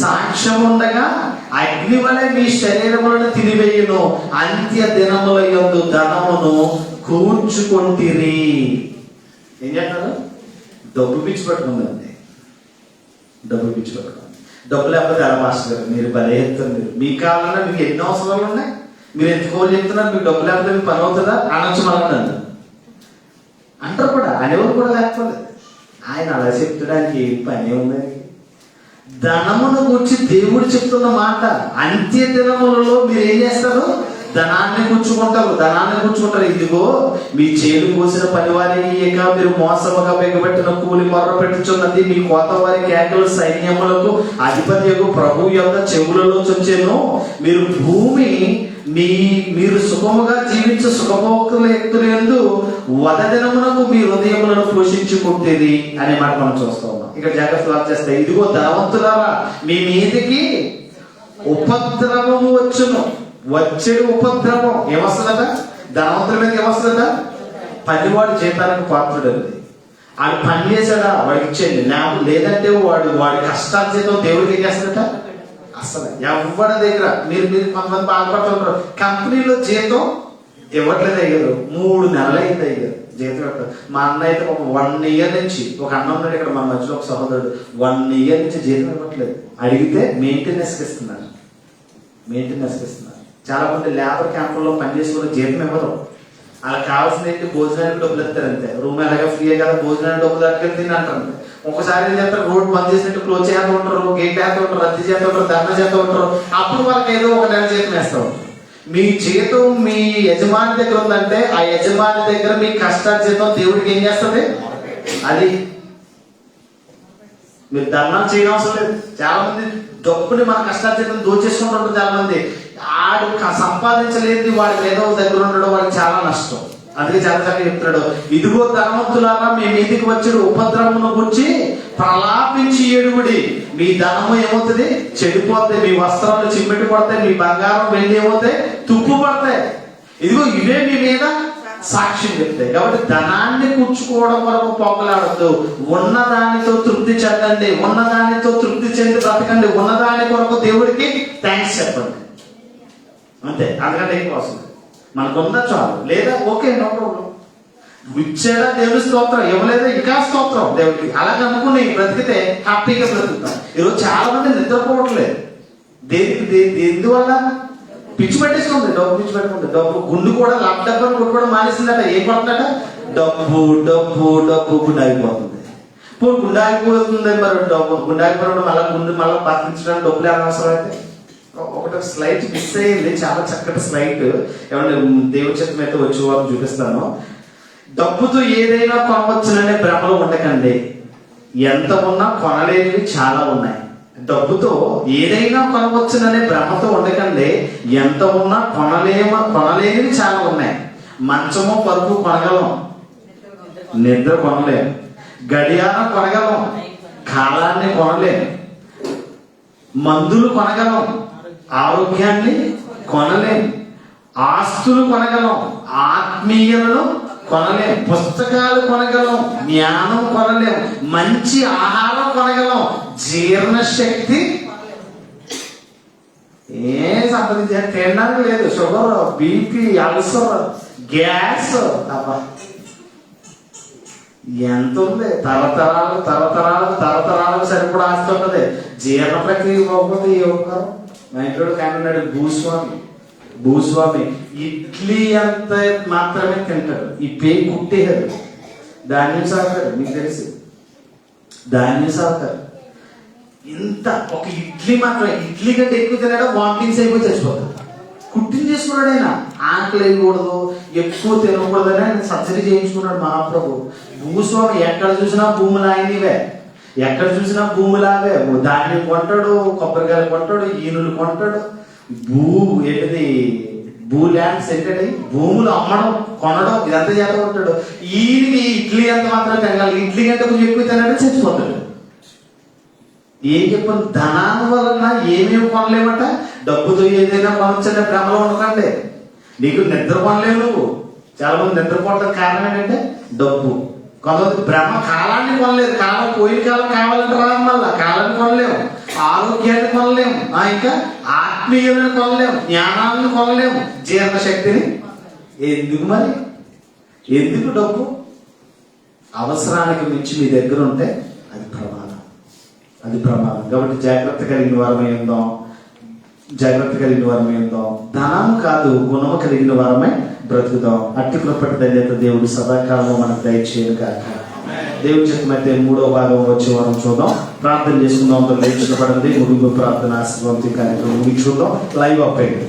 సాక్ష్యం ఉండగా అగ్ని వలె మీ శరీరములను తినివేయును. అంత్య దినముల యందు ధనమును కూర్చుకొంటిరి. ఏం చేస్తారు? డబ్బు పిచ్చి పట్టుకుందండి. డబ్బు లేకపోతే ఎలా మాస్టర్ గారు మీరు భలే చెప్తారు. మీ కాలంలో మీకు ఎన్ని అవసరాలు ఉన్నాయి, మీరు ఎంచుకోవాలి చెప్తున్నారు. మీకు డబ్బు లేకపోతే మీకు పని అవుతుందా అనొచ్చు మనల్ని అంటారు కూడా. అనేవారు కూడా లేకపోలేదు. ఆయన అలా చెప్తడానికి ఏం పని ఉంది? ధనమును గురించి దేవుడు చెప్తున్న మాట, అంత్య దినములలో మీరు ఏం చేస్తారు? ధనాన్ని గుచ్చుకుంటారు. ఇదిగో మీ చేలు కోసిన పనివారికి ఇక మీరు మోసముగా బెగబెట్టిన కూలి మొర్ర పెట్టుచున్నది. మీ కోత వారి కేకలు సైన్యములకు అధిపతియగు ప్రభు యొక్క చెవులలో చొచ్చెను. మీరు భూమి మీరు సుఖముగా జీవించే సుఖభోక్తుల ఎత్తులందు వదదినమునకు మీ హృదయములను పోషించుకుంటేది అనే మాట మనం చూస్తూ ఉన్నాం. ఇక్కడ జాగ్రత్తలు చేస్తాయి. ఇదిగో ధనవంతులారా, మీ మీదికి ఉపద్రవము వచ్చును. వచ్చేది ఉపద్రవం. ఏమొస్తుందట? ధనవంతుల మీదకి ఏమొస్తుందట? పనివాడు జీతానికి పాత్రుడు. వాడు పని చేశాడా వాడికి ఇచ్చేయండి, లేదంటే వాడి కష్టాల జీతం దేవుడికి ఏం చేస్తాడట? అసలు ఎవరి దగ్గర మీరు కొంతమంది బాధపడుతుంటారు. కంపెనీలో జీతం ఇవ్వట్లేదు అయ్యారు, 3 నెలలు అయింది అయ్యారు జీతం ఇవ్వట్లేదు. మా అన్న అయితే ఒక 1 ఇయర్ నుంచి, ఒక అన్న ఉన్నాడు ఇక్కడ మన మధ్యలో, ఒక సహోదరుడు 1 ఇయర్ నుంచి జీతం ఇవ్వట్లేదు. అడిగితే మెయింటెనెన్స్కి ఇస్తున్నారు. చాలా మంది లేబర్ క్యాంపుల్లో పనిచేసుకుని జీతం ఇవ్వరు. అలా కావాల్సిన భోజనానికి డబ్బులు ఇస్తారు అంతే. రూమ్ ఎలాగా ఫ్రీ కదా, భోజనానికి డబ్బులు అట్టుకెళ్తుంది అంటారు. ఒకసారి ఏం చేస్తారు? రోడ్ బంద్ చేసినట్టు క్లోజ్ చేస్తూ ఉంటారు, గేట్ వేస్తూ ఉంటారు, రద్దు చేస్తూ ఉంటారు, ధర్నా చేస్తూ ఉంటారు. అప్పుడు వాళ్ళకి ఏదో 1 నెల జీతం వేస్తూ ఉంటారు. మీ జీతం మీ యజమాని దగ్గర ఉందంటే ఆ యజమాని దగ్గర మీ కష్టార్జితం దేవుడికి ఏం చేస్తుంది? అది మీరు ధర్నాలు చేయడం అవసరం లేదు. చాలా మంది డబ్బుని మన కష్టార్జితం దోచేసుకుంటుంటారు. చాలా మంది ఆడు సంపాదించలేదు, వాడికి ఏదో దగ్గర ఉండడం వాడికి చాలా నష్టం. అందుకే చాలా చక్కగా చెప్తున్నాడు, ఇదిగో ధనవంతులారా, మీ మీదికి వచ్చే ఉపద్రవమును గురించి ప్రలాపించి ఏడుగుడి. మీ ధనము ఏమవుతుంది? చెడిపోతాయి. మీ వస్త్రాలు చిమ్మెట్టు పడతాయి. మీ బంగారం వెండి ఏమవుతాయి? తుప్పు పడతాయి. ఇదిగో ఇవే మీ మీద సాక్ష్యం చెప్తాయి. కాబట్టి ధనాన్ని కూర్చుకోవడం వరకు పోకలాడద్దు. ఉన్నదానితో తృప్తి చెందండి, ఉన్నదానితో తృప్తి చెంది బ్రతకండి. ఉన్నదాని కొరకు దేవుడికి థ్యాంక్స్ చెప్పండి అంతే. అందుకంటే ఎక్కువ వస్తుంది. మనకున్న చాలు, లేదా ఓకే నో ప్రాబ్లం. ఇచ్చేదా దేవుడి స్తోత్రం, ఇవ్వలేదా ఇంకా స్తోత్రం దేవుడికి. అలా నమ్ముకుని బ్రతికితే హ్యాపీగా బ్రతుకుతాం. ఈరోజు చాలా మంది నిద్రపోవట్లేదు. ఎందువల్ల? పిచ్చి పెట్టేసుకుంది, డబ్బు పిచ్చి పెట్టుకుంది. డబ్బు గుండు కూడా డబ్బులు కొట్టుకోవడం మానేసిందట. ఏం పడుతుందట? డబ్బు గుండె ఆగిపోతుంది. ఇప్పుడు గుండె ఆగిపోతుంది, మరి డబ్బు గుండె ఆగిపోవడం మళ్ళీ బతికించడానికి డబ్బులు అనవసరం. అయితే ఒకటి స్లైడ్ మిస్ అయ్యింది, చాలా చక్కటి స్లైడ్. ఏమన్నా దేవుడి చిత్తం అయితే వచ్చి వారు చూపిస్తాను. డబ్బుతో ఏదైనా కొనవచ్చుననే భ్రమలో ఉండకండి. ఎంత ఉన్నా కొనలేనివి చాలా ఉన్నాయి. డబ్బుతో ఏదైనా కొనవచ్చుననే భ్రమతో ఉండకండి. ఎంత ఉన్నా కొనలేనివి చాలా ఉన్నాయి. మంచము పరుపు కొనగలం, నిద్ర కొనలేం. గడియారం కొనగలం, కాలాన్ని కొనలేం. మందులు కొనగలం, ఆరోగ్యాన్ని కొనలేం. ఆస్తులు కొనగలం, ఆత్మీయులను కొనలేం. పుస్తకాలు కొనగలం, జ్ఞానం కొనలేం. మంచి ఆహారం కొనగలం, జీర్ణశక్తి ఏం సంపాదించే తినడానికి లేదు. షుగర్, బీపీ, అల్సర్, గ్యాస్, అబ్బా ఎంత ఉంది. తరతరాలకు సరిపడా ఆస్తి ఉంటుంది. జీర్ణ ప్రక్రియ పోకపోతే ఏ ఉపకారం. మా ఇంట్లో కానున్నాడు భూస్వామి ఇడ్లీ అంత మాత్రమే తింటాడు. ఈ పేరు కుట్టేశారు. ధాన్యం సాగుతారు, మీకు తెలుసు. ధాన్యం సాగుతారు. ఇంత ఒక ఇడ్లీ మాత్రమే, ఇడ్లీ కంటే ఎక్కువ తిన్నాడు, వామిటింగ్స్ అయిపోయి చచ్చిపోతాడు. కుట్టింగ్ చేసుకున్నాడు ఆయన. ఆకలి వేయకూడదు, ఎక్కువ తినకూడదని ఆయన సర్జరీ చేయించుకున్నాడు మహాప్రభు. భూస్వామి ఎక్కడ చూసినా భూములు ఆయనవే, ఎక్కడ చూసినా భూములావే. ధాన్యం కొంటాడు, కొబ్బరికాయలు కొంటాడు, ఈనులు కొంటాడు. భూ ల్యాండ్స్ ఏంటంటే భూములు అమ్మడం, కొనడం, ఇదంతా చేస్తూ ఉంటాడు. ఈయనకి ఇడ్లీ అంత మాత్రం తినాలి. ఇడ్లీ కంటే కొంచెం ఎక్కువ తిన్నాడు, చచ్చిపోతాడు. ఏం చెప్పాను, ధనాన్ని వలన ఏమేమి కొనలేమట. డబ్బుతో ఏదైనా కొనొచ్చనే భ్రమలో ఉండకండి. నీకు నిద్ర కొనలేవు. నువ్వు చాలా మంది నిద్రపోవడానికి కారణం ఏంటంటే డబ్బు. కొంతమంది భ్రమ, కాలాన్ని కొనలేదు. కాలం పోయిన కాలం కావాలంటే రావడం వల్ల కాలాన్ని కొనలేము, ఆరోగ్యాన్ని కొనలేము, ఇంకా ఆత్మీయులను కొనలేము, జ్ఞానాలను కొనలేము, జీర్ణశక్తిని. ఎందుకు మరి? ఎందుకు డబ్బు? అవసరానికి మించి మీ దగ్గర ఉంటే అది ప్రమాదం. కాబట్టి జాగ్రత్త కలిగిన వారమై ఉందాం. ధనం కాదు, గుణము కలిగిన వారమై బ్రతుకుదాం. అట్టి కృపటి ధన్యత దేవుడు సదాకాలం మనకు దయచేయను కాక. దేవుడి చిత్తమైతే 3వ భాగం వచ్చే వారం చూద్దాం. ప్రార్థన చేసుకుందాం. లేచినపడండి. ముగింపు ప్రార్థన ఆశీర్వాదం కార్యక్రమం చూద్దాం. లైవ్ అప్ అయ్యింది.